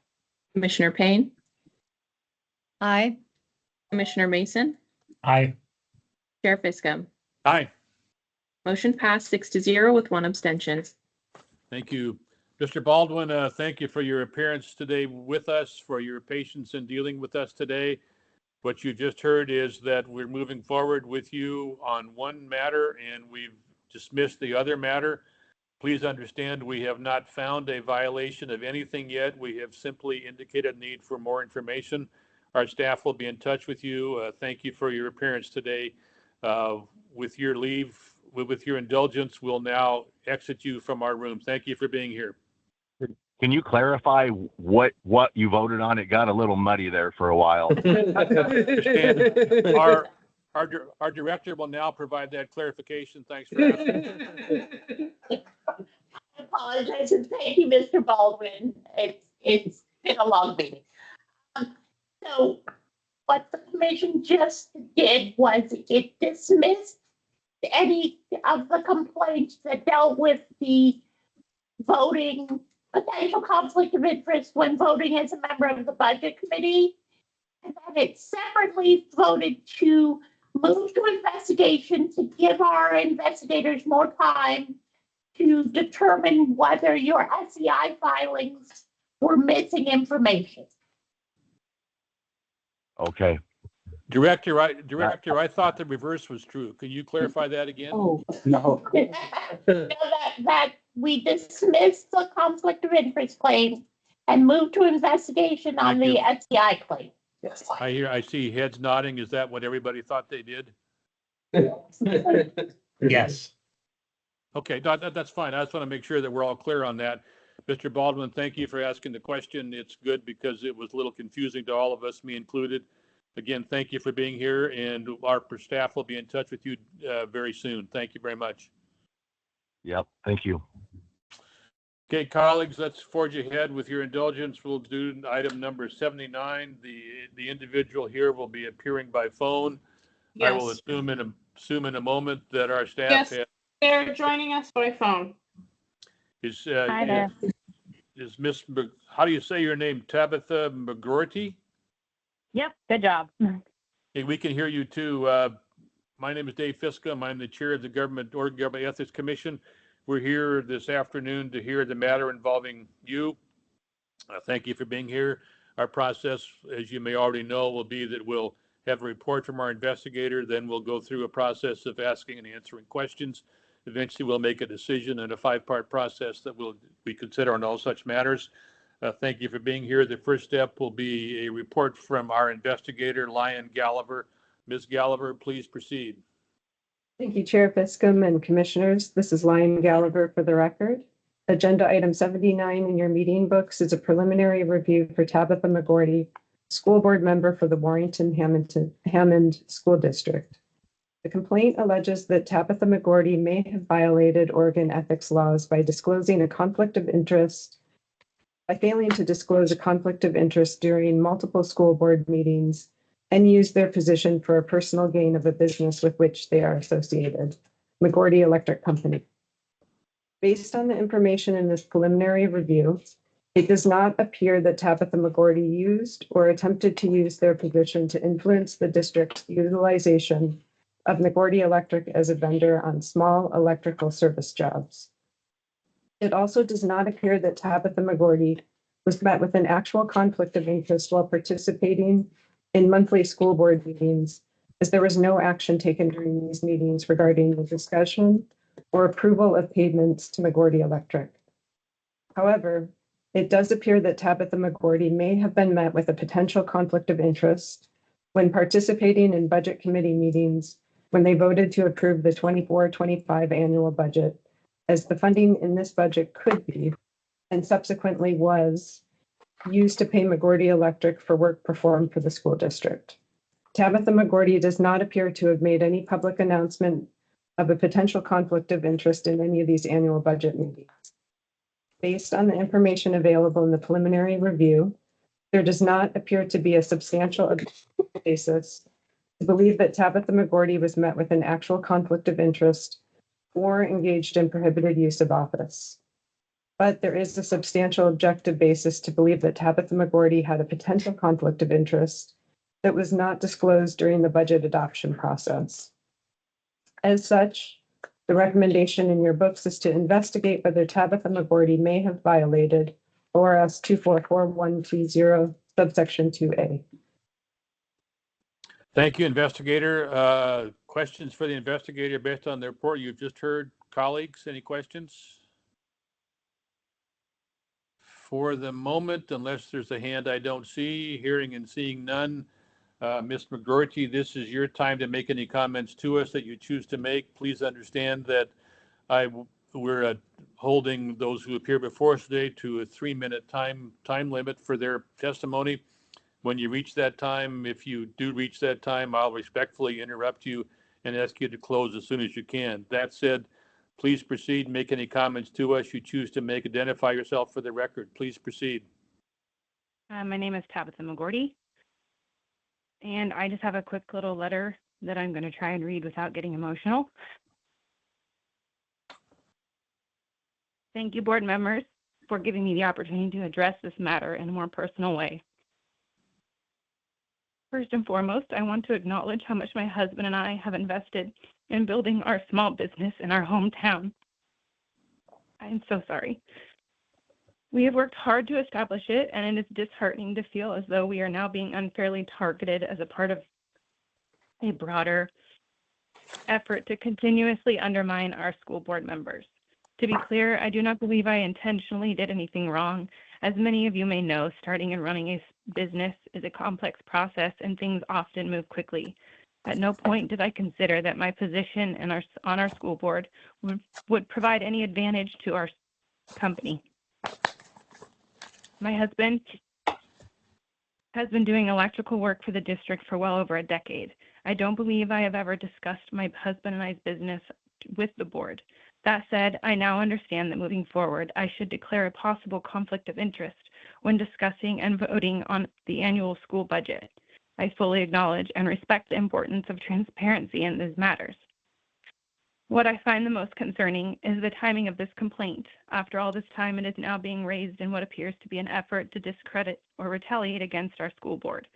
Commissioner Payne. Aye. Commissioner Mason. Aye. Chair Fiscom. Aye. Motion passed 6-0 with 1 abstention. Thank you. Mr. Baldwin, thank you for your appearance today with us, for your patience in dealing with us today. What you just heard is that we're moving forward with you on one matter and we've dismissed the other matter. Please understand we have not found a violation of anything yet. We have simply indicated need for more information. Our staff will be in touch with you. Thank you for your appearance today. With your leave, with your indulgence, we'll now exit you from our room. Thank you for being here. Can you clarify what you voted on? It got a little muddy there for a while. Our director will now provide that clarification. Thanks for asking. I apologize and thank you, Mr. Baldwin. It's been a long meeting. So what the commission just did was it dismissed any of the complaints that dealt with the voting potential conflict of interest when voting as a member of the budget committee. And then it separately voted to move to investigation to give our investigators more time to determine whether your SEI filings were missing information. Okay. Director, I thought the reverse was true. Can you clarify that again? Oh, No. that we dismissed the conflict of interest claim and moved to investigation on Thank the SEI claim. Yes. I see heads nodding. Is that what everybody thought they did? Yes. Okay, that's fine. I just want to make sure that we're all clear on that. Mr. Baldwin, thank you for asking the question. It's good because it was a little confusing to all of us, me included. Again, thank you for being here, and our staff will be in touch with you very soon. Thank you very much. Yep. Thank you. Okay, colleagues, let's forge ahead. With your indulgence, we'll do item number 79. The individual here will be appearing by phone. I will Yes, assume in a moment that our staff yes, they're joining us by phone. is Hi there. is Miss how do you say your name? Tabitha McGroarty? Yep, good job. Hey, we can hear you too. My name is Dave Fiscum. I'm the chair of the Oregon Government Ethics Commission. We're here this afternoon to hear the matter involving you. Thank you for being here. Our process, as you may already know, will be that we'll have a report from our investigator. Then we'll go through a process of asking and answering questions. Eventually, we'll make a decision in a 5-part process that we consider on all such matters. Thank you for being here. The first step will be a report from our investigator, Lyon Gallagher. Ms. Gallagher, please proceed. Thank you, Chair Fiscum and Commissioners. This is Lyon Gallagher for the record. Agenda item 79 in your meeting books is a preliminary review for Tabitha McGroarty, school board member for the Warrington-Hammond School District. The complaint alleges that Tabitha McGroarty may have violated Oregon ethics laws by failing to disclose a conflict of interest during multiple school board meetings and use their position for a personal gain of a business with which they are associated, McGroarty Electric Company. Based on the information in this preliminary review, it does not appear that Tabitha McGroarty used or attempted to use their position to influence the district's utilization of McGroarty Electric as a vendor on small electrical service jobs. It also does not appear that Tabitha McGroarty was met with an actual conflict of interest while participating in monthly school board meetings, as there was no action taken during these meetings regarding the discussion or approval of payments to McGroarty Electric. However, it does appear that Tabitha McGroarty may have been met with a potential conflict of interest when participating in budget committee meetings when they voted to approve the 24-25 annual budget, as the funding in this budget could be, and subsequently was, used to pay McGroarty Electric for work performed for the school district. Tabitha McGroarty does not appear to have made any public announcement of a potential conflict of interest in any of these annual budget meetings. Based on the information available in the preliminary review, there does not appear to be a substantial basis to believe that Tabitha McGroarty was met with an actual conflict of interest or engaged in prohibited use of office. But there is a substantial objective basis to believe that Tabitha McGroarty had a potential conflict of interest that was not disclosed during the budget adoption process. As such, the recommendation in your books is to investigate whether Tabitha McGroarty may have violated ORS 244120 subsection 2A. Thank you, investigator. Questions for the investigator based on the report you've just heard? Colleagues, any questions? For the moment, unless there's a hand I don't see, hearing and seeing none, Ms. McGroarty, this is your time to make any comments to us that you choose to make. Please understand that we're holding those who appear before us today to a 3-minute time limit for their testimony. When you reach that time, if you do reach that time, I'll respectfully interrupt you and ask you to close as soon as you can. That said, please proceed, make any comments to us you choose to make. Identify yourself for the record. Please proceed. My name is Tabitha McGroarty, and I just have a quick little letter that I'm going to try and read without getting emotional. Thank you, board members. for giving me the opportunity to address this matter in a more personal way. First and foremost, I want to acknowledge how much my husband and I have invested in building our small business in our hometown. I am so sorry. We have worked hard to establish it, and it is disheartening to feel as though we are now being unfairly targeted as a part of a broader effort to continuously undermine our school board members. To be clear, I do not believe I intentionally did anything wrong. As many of you may know, starting and running a business is a complex process and things often move quickly. At no point did I consider that my position on our school board would provide any advantage to our company. My husband has been doing electrical work for the district for well over a decade. I don't believe I have ever discussed my husband and I's business with the board. That said, I now understand that moving forward, I should declare a possible conflict of interest when discussing and voting on the annual school budget. I fully acknowledge and respect the importance of transparency in these matters. What I find the most concerning is the timing of this complaint. After all this time, it is now being raised in what appears to be an effort to discredit or retaliate against our school board.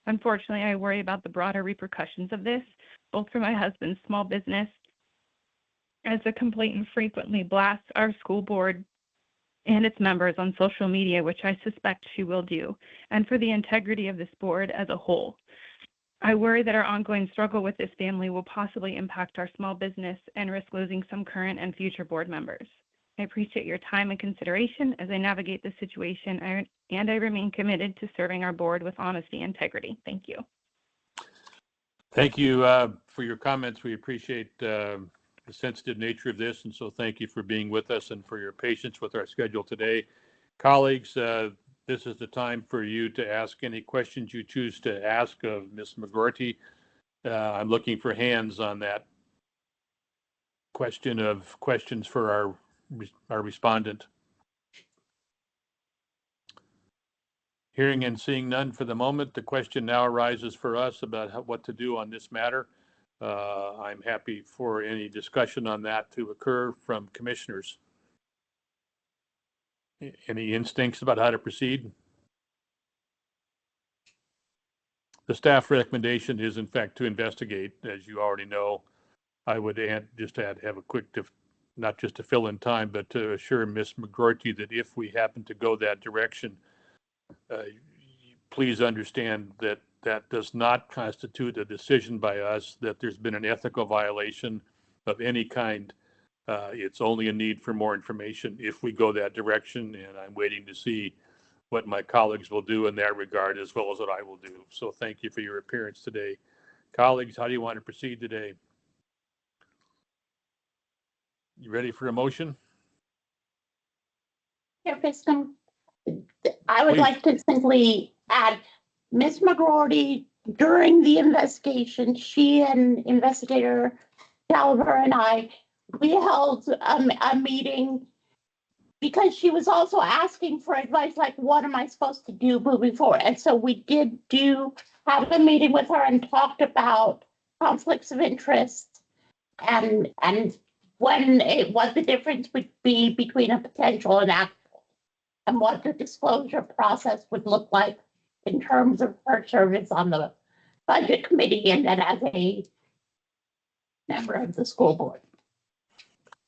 Unfortunately, I worry about the broader repercussions of this, both for my husband's small business, as the complainant frequently blasts our school board and its members on social media, which I suspect she will do, and for the integrity of this board as a whole. I worry that our ongoing struggle with this family will possibly impact our small business and risk losing some current and future board members. I appreciate your time and consideration as I navigate this situation, and I remain committed to serving our board with honesty and integrity. Thank you. Thank you for your comments. We appreciate the sensitive nature of this, and so thank you for being with us and for your patience with our schedule today. Colleagues, this is the time for you to ask any questions you choose to ask of Ms. McGorty. I'm looking for hands on that question of questions for our respondent. Hearing and seeing none for the moment, the question now arises for us about what to do on this matter. I'm happy for any discussion on that to occur from commissioners. Any instincts about how to proceed? The staff recommendation is, in fact, to investigate, as you already know. I would have a quick, not just to fill in time, but to assure Ms. McGorty that if we happen to go that direction, please understand that that does not constitute a decision by us that there's been an ethical violation of any kind. It's only a need for more information if we go that direction, and I'm waiting to see what my colleagues will do in that regard, as well as what I will do. So thank you for your appearance today. Colleagues, how do you want to proceed today? You ready for a motion? Chair Fiscom, I would Please. like to simply add, Ms. McGorty, during the investigation, she and investigator Gallagher and I, we held a meeting because she was also asking for advice, like, what am I supposed to do moving forward? And so we did have a meeting with her and talked about conflicts of interest and what the difference would be between a potential and actual, and what the disclosure process would look like in terms of her service on the budget committee and then as a member of the school board.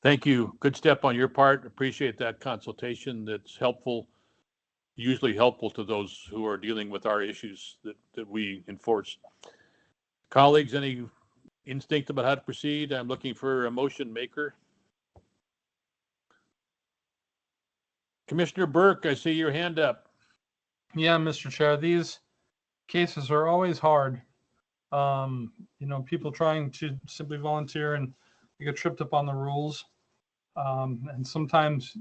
Thank you. Good step on your part. Appreciate that consultation. That's helpful, usually helpful to those who are dealing with our issues that we enforce. Colleagues, any instinct about how to proceed? I'm looking for a motion maker. Commissioner Burke, I see your hand up. Yeah, Mr. Chair, these cases are always hard. People trying to simply volunteer and they get tripped up on the rules. And sometimes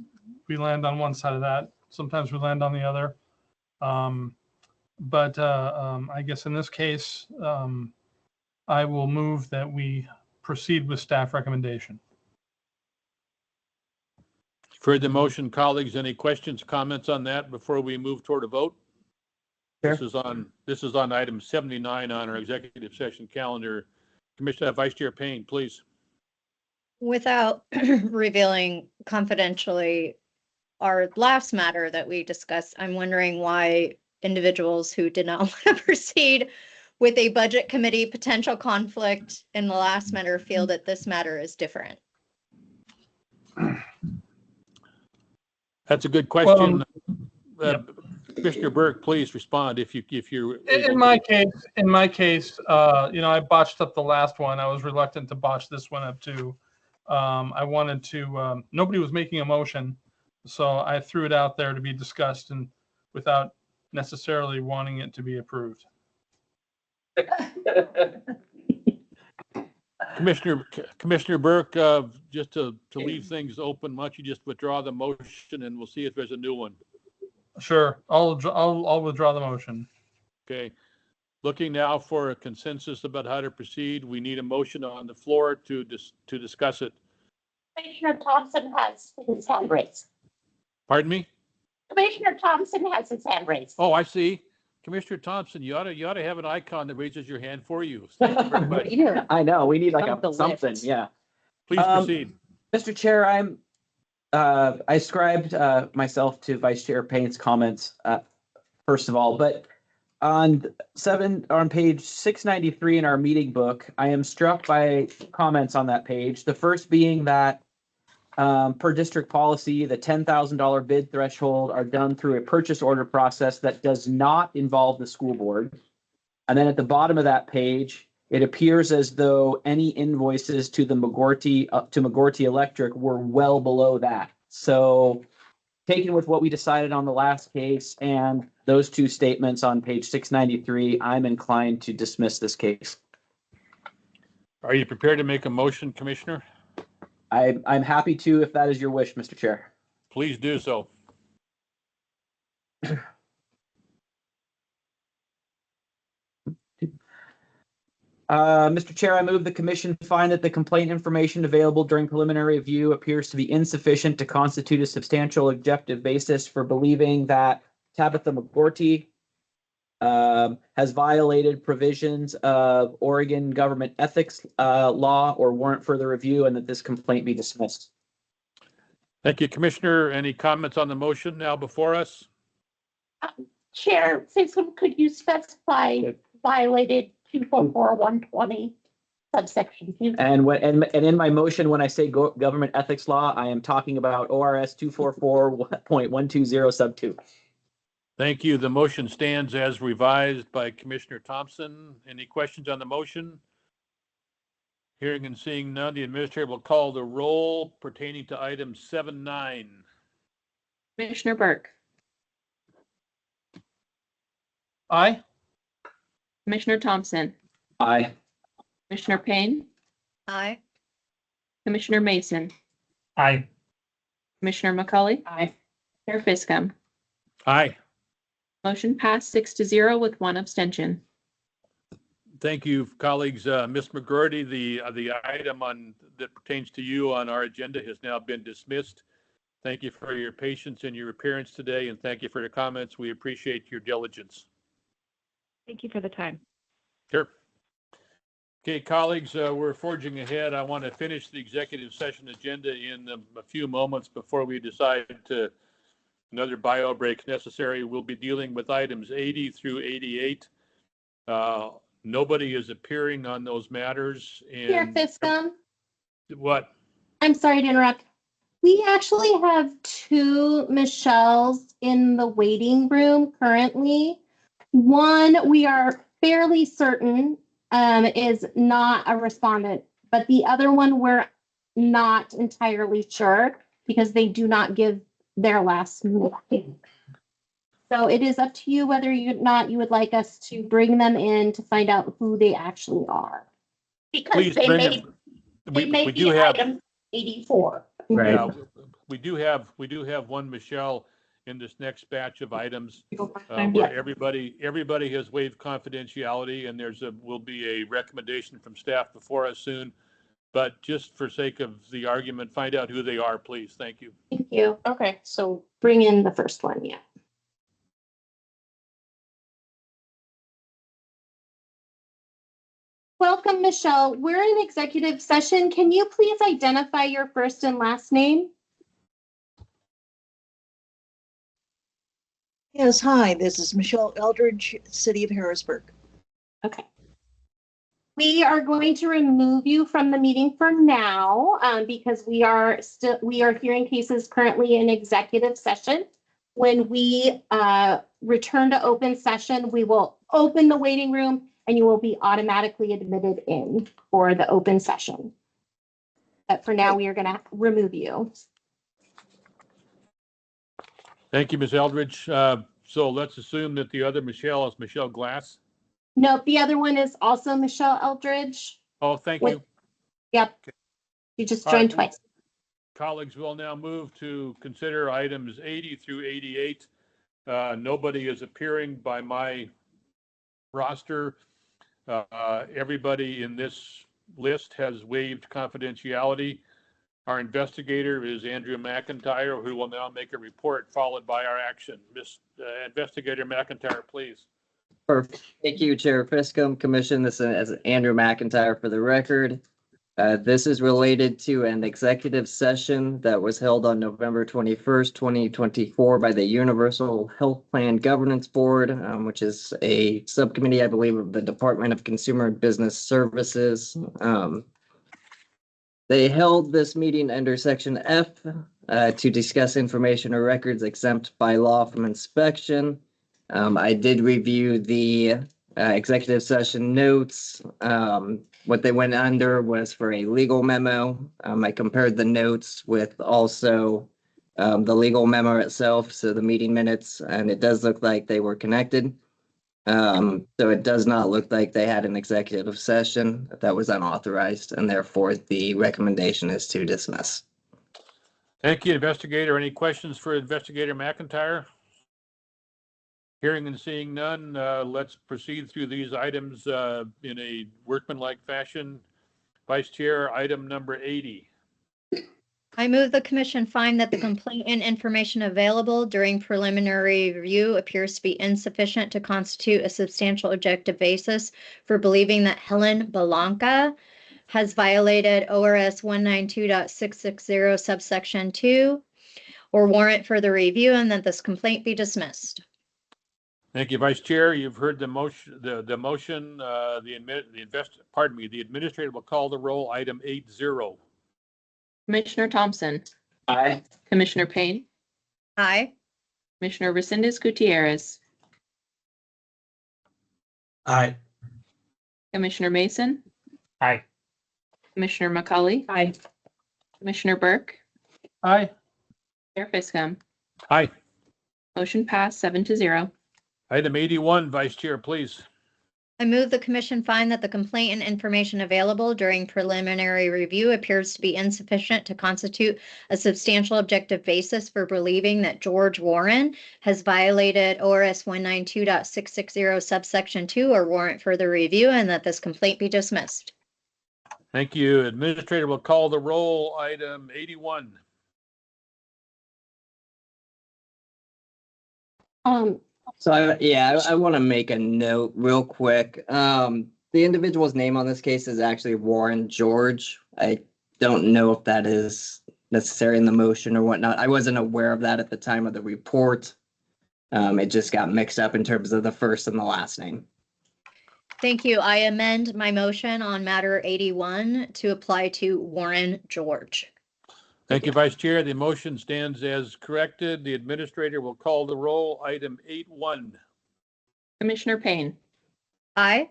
we land on one side of that. Sometimes we land on the other. But I guess in this case, I will move that we proceed with staff recommendation. For the motion, colleagues, any questions, comments on that before we move toward a vote? Sure. This is on item 79 on our executive session calendar. Commissioner Vice Chair Payne, please. Without revealing confidentially our last matter that we discussed, I'm wondering why individuals who did not want to proceed with a budget committee potential conflict in the last matter feel that this matter is different. That's a good question. Yep. Commissioner Burke, please respond if you're able In my case, I botched up the last one. I was reluctant to botch this one up too. I wanted to, nobody was making a motion, so I threw it out there to be discussed and without necessarily wanting it to be approved. Commissioner Burke, just to leave things open, why don't you just withdraw the motion and we'll see if there's a new one. Sure, I'll withdraw the motion. Okay. Looking now for a consensus about how to proceed. We need a motion on the floor to discuss it. Commissioner Thompson has his hand raised. Pardon me? Commissioner Thompson has his hand raised. Oh, I see. Commissioner Thompson, you ought to have an icon that raises your hand for you. Thank you very much. I know, we need like something, lift. yeah. Please proceed. Mr. Chair, I ascribed myself to Vice Chair Payne's comments, first of all, but on page 693 in our meeting book, I am struck by comments on that page. The first being that per district policy, the $10,000 bid threshold are done through a purchase order process that does not involve the school board. And then at the bottom of that page, it appears as though any invoices to the McGorty Electric were well below that. So taken with what we decided on the last case and those two statements on page 693, I'm inclined to dismiss this case. Are you prepared to make a motion, Commissioner? I'm happy to, if that is your wish, Mr. Chair. Please do so. Mr. Chair, I move the commission find that the complaint information available during preliminary review appears to be insufficient to constitute a substantial objective basis for believing that Tabitha McGorty has violated provisions of Oregon government ethics law or warrant further review, and that this complaint be dismissed. Thank you, Commissioner. Any comments on the motion now before us? Chair Fiskum, could you specify violated 244-120 subsection 2? And in my motion, when I say government ethics law, I am talking about ORS 244.120 sub 2. Thank you. The motion stands as revised by Commissioner Thompson. Any questions on the motion? Hearing and seeing none, the administrator will call the roll pertaining to item 7.9. Commissioner Burke, Aye. Commissioner Thompson, Aye. Commissioner Payne, Aye. Commissioner Mason, Aye. Commissioner McCully. Aye. Chair Fiskum. Aye. Motion passed 6-0 with one abstention. Thank you, colleagues. Ms. McGurty, the item that pertains to you on our agenda has now been dismissed. Thank you for your patience and your appearance today, and thank you for your comments. We appreciate your diligence. Thank you for the time. Sure. Okay, colleagues, we're forging ahead. I want to finish the executive session agenda in a few moments before we decide to another bio break necessary. We'll be dealing with items 80 through 88. Nobody is appearing on those matters. Chair And Fiskum, what? I'm sorry to interrupt. We actually have two Michelles in the waiting room currently. One, we are fairly certain is not a respondent, but the other one we're not entirely sure because they do not give their last name. So it is up to you whether you would like us to bring them in to find out who they actually are. Because Please they bring may, them. they may We be do have, item 84. Right. yeah, we do have one Michelle in this next batch of items where everybody has waived confidentiality, and will be a recommendation from staff before us soon. But just for sake of the argument, find out who they are, please. Thank you. Thank you. Okay, so Bring in the first one, yeah. Welcome, Michelle. We're in executive session. Can you please identify your first and last name? Yes, hi, this is Michelle Eldridge, City of Harrisburg. Okay. We are going to remove you from the meeting for now, because we are hearing cases currently in executive session. When we return to open session, we will open the waiting room and you will be automatically admitted in for the open session. But for now, we are going to remove you. Thank you, Ms. Eldridge. So let's assume that the other Michelle is Michelle Glass. Nope, the other one is also Michelle Eldridge. Oh, thank you. Yep. Okay. You just All right. joined twice. Colleagues will now move to consider items 80 through 88. Nobody is appearing by my roster. Everybody in this list has waived confidentiality. Our investigator is Andrew McIntyre, who will now make a report followed by our action. Investigator McIntyre, please. Perfect. Thank you, Chair Fiscum. Commission, this is Andrew McIntyre for the record. This is related to an executive session that was held on November 21st, 2024 by the Universal Health Plan Governance Board, which is a subcommittee, I believe, of the Department of Consumer and Business Services. They held this meeting under Section F to discuss information or records exempt by law from inspection. I did review the executive session notes. What they went under was for a legal memo. I compared the notes with also the legal memo itself, so the meeting minutes, and it does look like they were connected. So it does not look like they had an executive session that was unauthorized, and therefore the recommendation is to dismiss. Thank you, investigator. Any questions for Investigator McIntyre? Hearing and seeing none, let's proceed through these items in a workmanlike fashion. Vice Chair, item number 80. I move the commission find that the complaint and information available during preliminary review appears to be insufficient to constitute a substantial objective basis for believing that Helen Belanca has violated ORS 192.660 subsection 2 or warrant further review, and that this complaint be dismissed. Thank you, Vice Chair. You've heard the motion. The administrator will call the roll. Item 80. Commissioner Thompson. Aye. Commissioner Payne. Aye. Commissioner Resendez Gutierrez. Aye. Commissioner Mason. Aye. Commissioner McCauley. Aye. Commissioner Burke. Aye. Chair Fiscum. Aye. Motion passed 7-0. Item 81, Vice Chair, please. I move the commission find that the complaint and information available during preliminary review appears to be insufficient to constitute a substantial objective basis for believing that George Warren has violated ORS 192.660 subsection 2 or warrant further review, and that this complaint be dismissed. Thank you. Administrator will call the roll. Item 81. So I want to make a note real quick. The individual's name on this case is actually Warren George. I don't know if that is necessary in the motion or whatnot. I wasn't aware of that at the time of the report. It just got mixed up in terms of the first and the last name. Thank you. I amend my motion on matter 81 to apply to Warren George. Thank you, Vice Chair. The motion stands as corrected. The administrator will call the roll. Item 81. Commissioner Payne. Aye.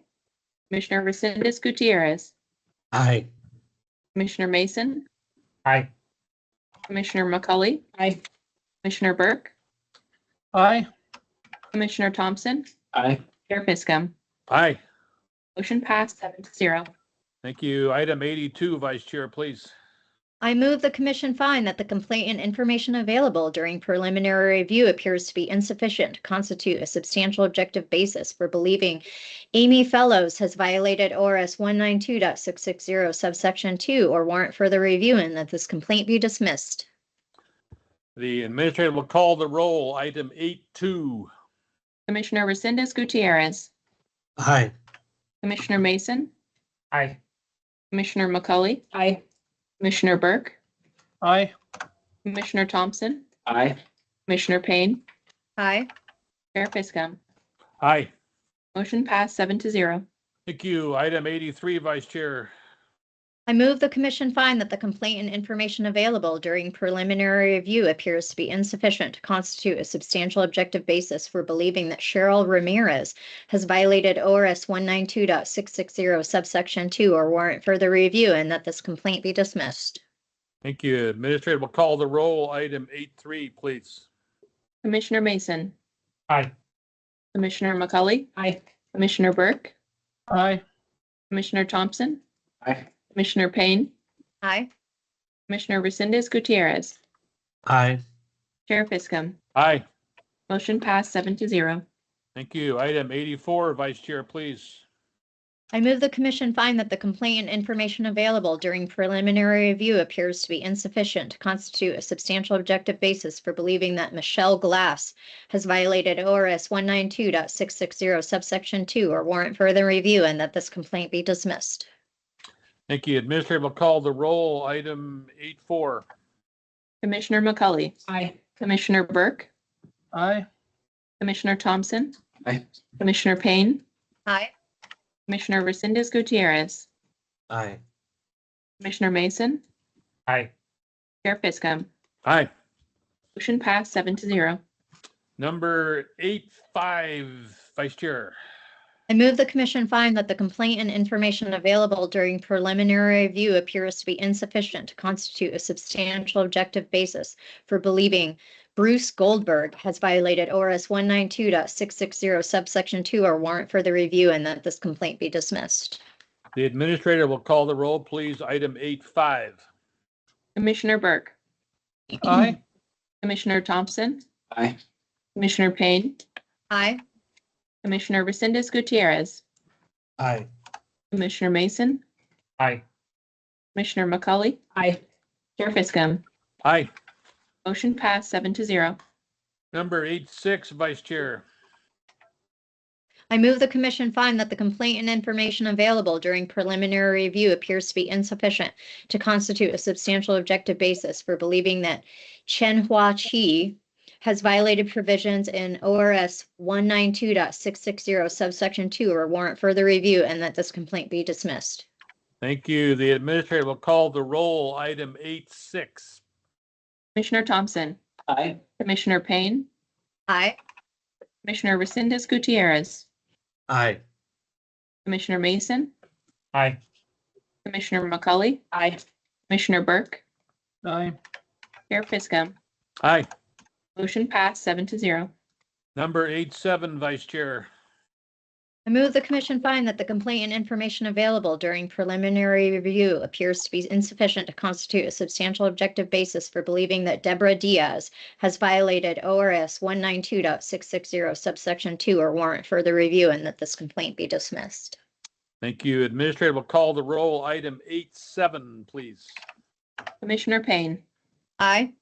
Commissioner Resendez Gutierrez. Aye. Commissioner Mason. Aye. Commissioner McCauley. Aye. Commissioner Burke. Aye. Commissioner Thompson. Aye. Chair Fiscum. Aye. Motion passed 7-0. Thank you. Item 82, Vice Chair, please. I move the commission find that the complaint and information available during preliminary review appears to be insufficient to constitute a substantial objective basis for believing Amy Fellows has violated ORS 192.660 subsection 2 or warrant further review, and that this complaint be dismissed. The administrator will call the roll. Item 82. Commissioner Resendez Gutierrez. Aye. Commissioner Mason. Aye. Commissioner McCauley. Aye. Commissioner Burke. Aye. Commissioner Thompson. Aye. Commissioner Payne. Aye. Chair Fiscum. Aye. Motion passed 7-0. Thank you. Item 83, Vice Chair. I move the commission find that the complaint and information available during preliminary review appears to be insufficient to constitute a substantial objective basis for believing that Cheryl Ramirez has violated ORS 192.660 subsection 2 or warrant further review, and that this complaint be dismissed. Thank you. Administrator will call the roll. Item 83, please. Commissioner Mason. Aye. Commissioner McCully. Aye. Commissioner Burke. Aye. Commissioner Thompson. Aye. Commissioner Payne. Aye. Commissioner Resendez Gutierrez. Aye. Chair Fiscum. Aye. Motion passed 7-0. Thank you. Item 84, Vice Chair, please. I move the commission find that the complaint and information available during preliminary review appears to be insufficient to constitute a substantial objective basis for believing that Michelle Glass has violated ORS 192.660 subsection 2 or warrant further review, and that this complaint be dismissed. Thank you. Administrator will call the roll. Item 84. Commissioner McCully. Aye. Commissioner Burke. Aye. Commissioner Thompson. Aye. Commissioner Payne. Aye. Commissioner Resendez Gutierrez. Aye. Commissioner Mason. Aye. Chair Fiscum. Aye. Motion passed 7-0. Number 85, Vice Chair. I move the commission find that the complaint and information available during preliminary review appears to be insufficient to constitute a substantial objective basis for believing Bruce Goldberg has violated ORS 192.660 subsection 2 or warrant further review, and that this complaint be dismissed. The administrator will call the roll, please. Item 85. Commissioner Burke. Aye. Commissioner Thompson. Aye. Commissioner Payne. Aye. Commissioner Resendez Gutierrez. Aye. Commissioner Mason. Aye. Commissioner McCully. Aye. Chair Fiscum. Aye. Motion passed 7-0. Number 86, Vice Chair. I move the commission find that the complaint and information available during preliminary review appears to be insufficient to constitute a substantial objective basis for believing that Chen Hua Qi has violated provisions in ORS 192.660 subsection 2 or warrant further review, and that this complaint be dismissed. Thank you. The administrator will call the roll. Item 86. Commissioner Thompson. Aye. Commissioner Payne. Aye. Commissioner Resendez Gutierrez. Aye. Commissioner Mason. Aye. Commissioner McCully. Aye. Commissioner Burke. Aye. Chair Fiscum. Aye. Motion passed 7-0. Number 87, Vice Chair. I move the commission find that the complaint and information available during preliminary review appears to be insufficient to constitute a substantial objective basis for believing that Deborah Diaz has violated ORS 192.660 subsection 2 or warrant further review, and that this complaint be dismissed. Thank you. Administrator will call the roll. Item 87, please. Commissioner Payne. Aye.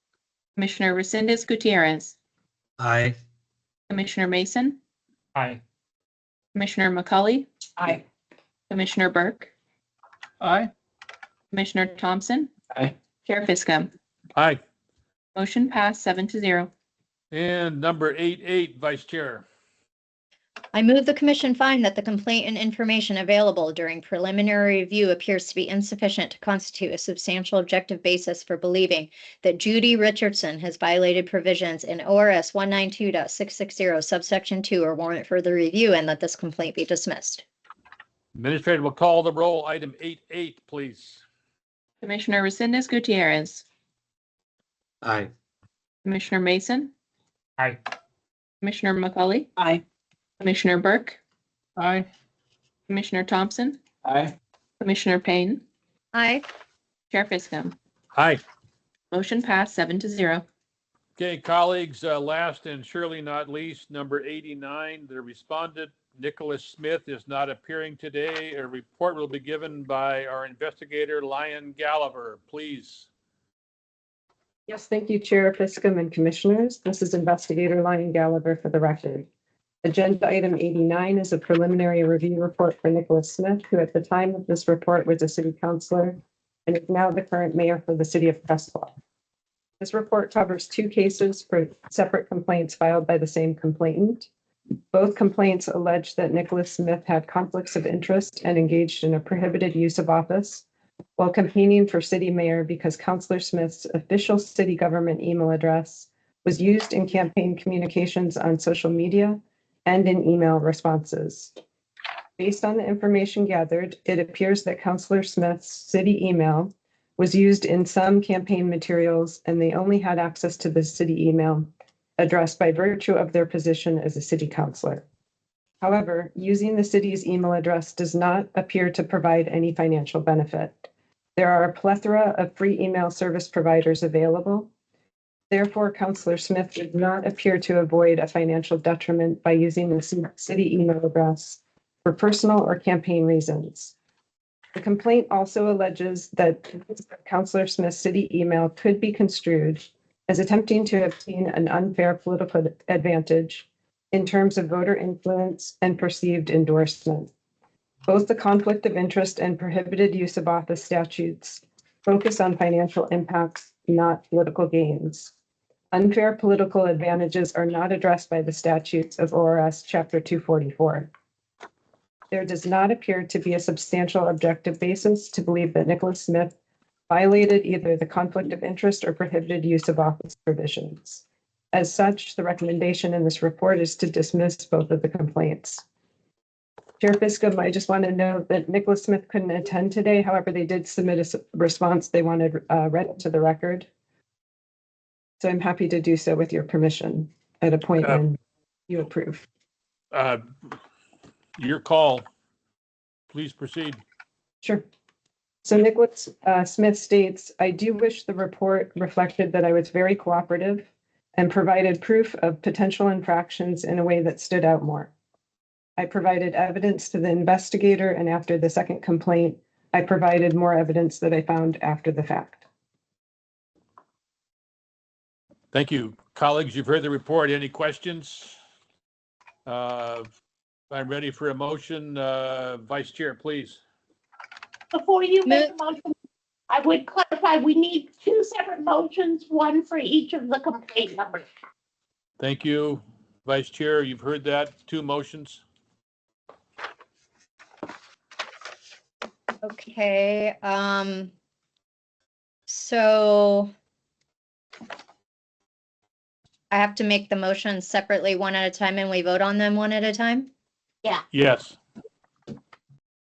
Commissioner Resendez Gutierrez. Aye. Commissioner Mason. Aye. Commissioner McCully. Aye. Commissioner Burke. Aye. Commissioner Thompson. Aye. Chair Fiscum. Aye. Motion passed 7-0. And number 88, Vice Chair. I move the commission find that the complaint and information available during preliminary review appears to be insufficient to constitute a substantial objective basis for believing that Judy Richardson has violated provisions in ORS 192.660 subsection 2 or warrant further review, and that this complaint be dismissed. Administrator will call the roll. Item 88, please. Commissioner Resendez Gutierrez. Aye. Commissioner Mason. Aye. Commissioner McCully. Aye. Commissioner Burke. Aye. Commissioner Thompson. Aye. Commissioner Payne. Aye. Chair Fiscum. Aye. Motion passed 7-0. Okay, colleagues, last and surely not least, number 89, the respondent, Nicholas Smith, is not appearing today. A report will be given by our investigator, Lyon Gallagher. Please. Yes, thank you, Chair Fiscum and Commissioners. This is Investigator Lyon Gallagher for the record. Agenda item 89 is a preliminary review report for Nicholas Smith, who at the time of this report was a city councilor and is now the current mayor for the city of Crestwell. This report covers two cases for separate complaints filed by the same complainant. Both complaints allege that Nicholas Smith had conflicts of interest and engaged in a prohibited use of office while campaigning for city mayor because Councilor Smith's official city government email address was used in campaign communications on social media and in email responses. Based on the information gathered, it appears that Councilor Smith's city email was used in some campaign materials and they only had access to the city email address by virtue of their position as a city councilor. However, using the city's email address does not appear to provide any financial benefit. There are a plethora of free email service providers available. Therefore, Councilor Smith did not appear to avoid a financial detriment by using the city email address for personal or campaign reasons. The complaint also alleges that Councilor Smith's city email could be construed as attempting to obtain an unfair political advantage in terms of voter influence and perceived endorsement. Both the conflict of interest and prohibited use of office statutes focus on financial impacts, not political gains. Unfair political advantages are not addressed by the statutes of ORS Chapter 244. There does not appear to be a substantial objective basis to believe that Nicholas Smith violated either the conflict of interest or prohibited use of office provisions. As such, the recommendation in this report is to dismiss both of the complaints. Chair Fiscum, I just want to note that Nicholas Smith couldn't attend today. However, they did submit a response they wanted read into the record. So I'm happy to do so with your permission at a point when you approve. Your call. Please proceed. Sure. So Nicholas Smith states, I do wish the report reflected that I was very cooperative and provided proof of potential infractions in a way that stood out more. I provided evidence to the investigator, and after the second complaint, I provided more evidence that I found after the fact. Thank you. Colleagues, you've heard the report. Any questions? I'm ready for a motion. Vice Chair, please. Before you make a motion, I would clarify, we need two separate motions, one for each of the complaint numbers. Thank you. Vice Chair, you've heard that. Two motions. Okay, so I have to make the motions separately, one at a time, and we vote on them one at a time? Yeah. Yes.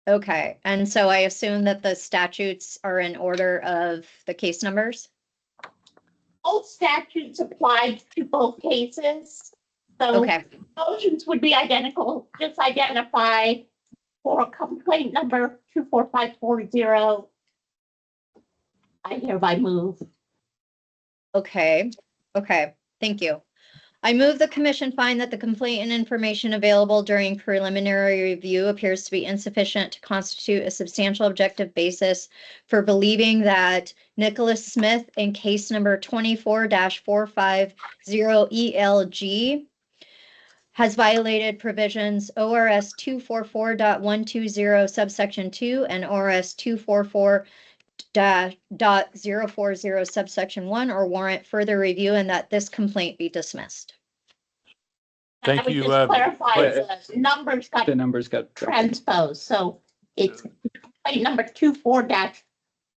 Okay, and so I assume that the statutes are in order of the case numbers? All statutes applied to both cases. So Okay. motions would be identical, just identify for complaint number 24540. I hereby move. Okay, thank you. I move the commission find that the complaint and information available during preliminary review appears to be insufficient to constitute a substantial objective basis for believing that Nicholas Smith in case number 24-450 ELG has violated provisions ORS 244.120 subsection 2 and ORS 244.040 subsection 1 or warrant further review, and that this complaint be dismissed. Thank I would you. just clarify the numbers got transposed. So it's complaint number 24-540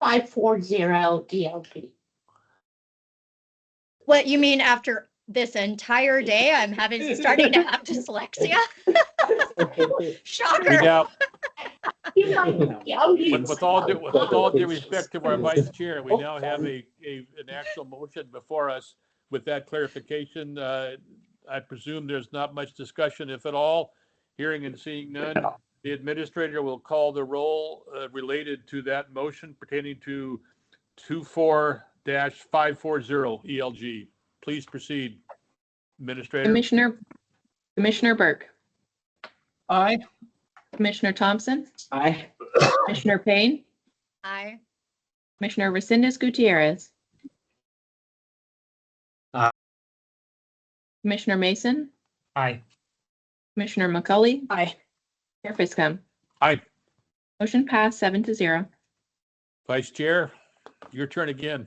ELG. What you mean after this entire day, I'm starting to have dyslexia? Shocker. With all due respect to our vice chair, we now have an actual motion before us. With that clarification, I presume there's not much discussion, if at all. Hearing and seeing none, the administrator will call the roll related to that motion pertaining to 24-540 ELG. Please proceed, Administrator. Commissioner Burke. Aye. Commissioner Thompson. Aye. Commissioner Payne. Aye. Commissioner Resendez Gutierrez. Aye. Commissioner Mason. Aye. Commissioner McCully. Aye. Chair Fiscum. Aye. Motion passed 7-0. Vice Chair, your turn again.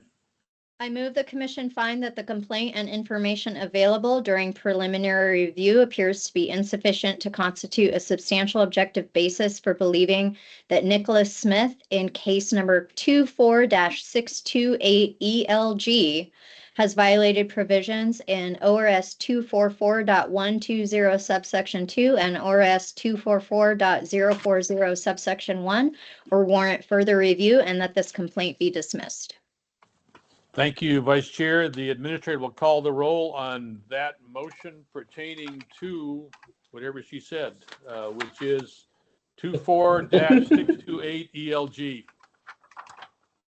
I move the commission find that the complaint and information available during preliminary review appears to be insufficient to constitute a substantial objective basis for believing that Nicholas Smith in case number 24-628 ELG has violated provisions in ORS 244.120 subsection 2 and ORS 244.040 subsection 1 or warrant further review, and that this complaint be dismissed. Thank you, Vice Chair. The administrator will call the roll on that motion pertaining to whatever she said, which is 24-628 ELG.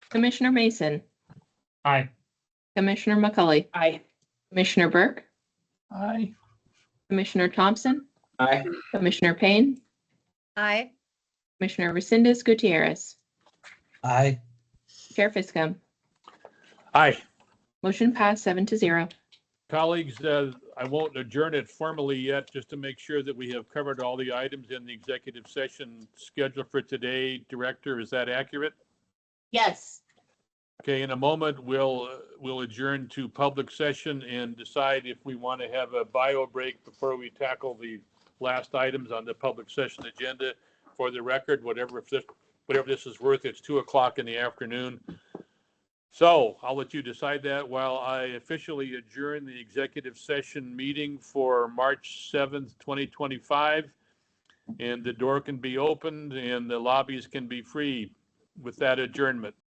Commissioner Mason, Aye. Commissioner McCully, Aye. Commissioner Burke, Aye. Commissioner Thompson, Aye. Commissioner Payne, Aye. Commissioner Resendez Gutierrez, Aye. Chair Fiscom. Aye. Motion passed 7-0. Colleagues, I won't adjourn it formally yet, just to make sure that we have covered all the items in the executive session scheduled for today. Director, is that accurate? Yes. Okay, in a moment, we'll adjourn to public session and decide if we want to have a bio break before we tackle the last items on the public session agenda. For the record, whatever this is worth, it's 2:00 in the afternoon. So I'll let you decide that while I officially adjourn the executive session meeting for March 7th, 2025. And the door can be opened and the lobbies can be free with that adjournment.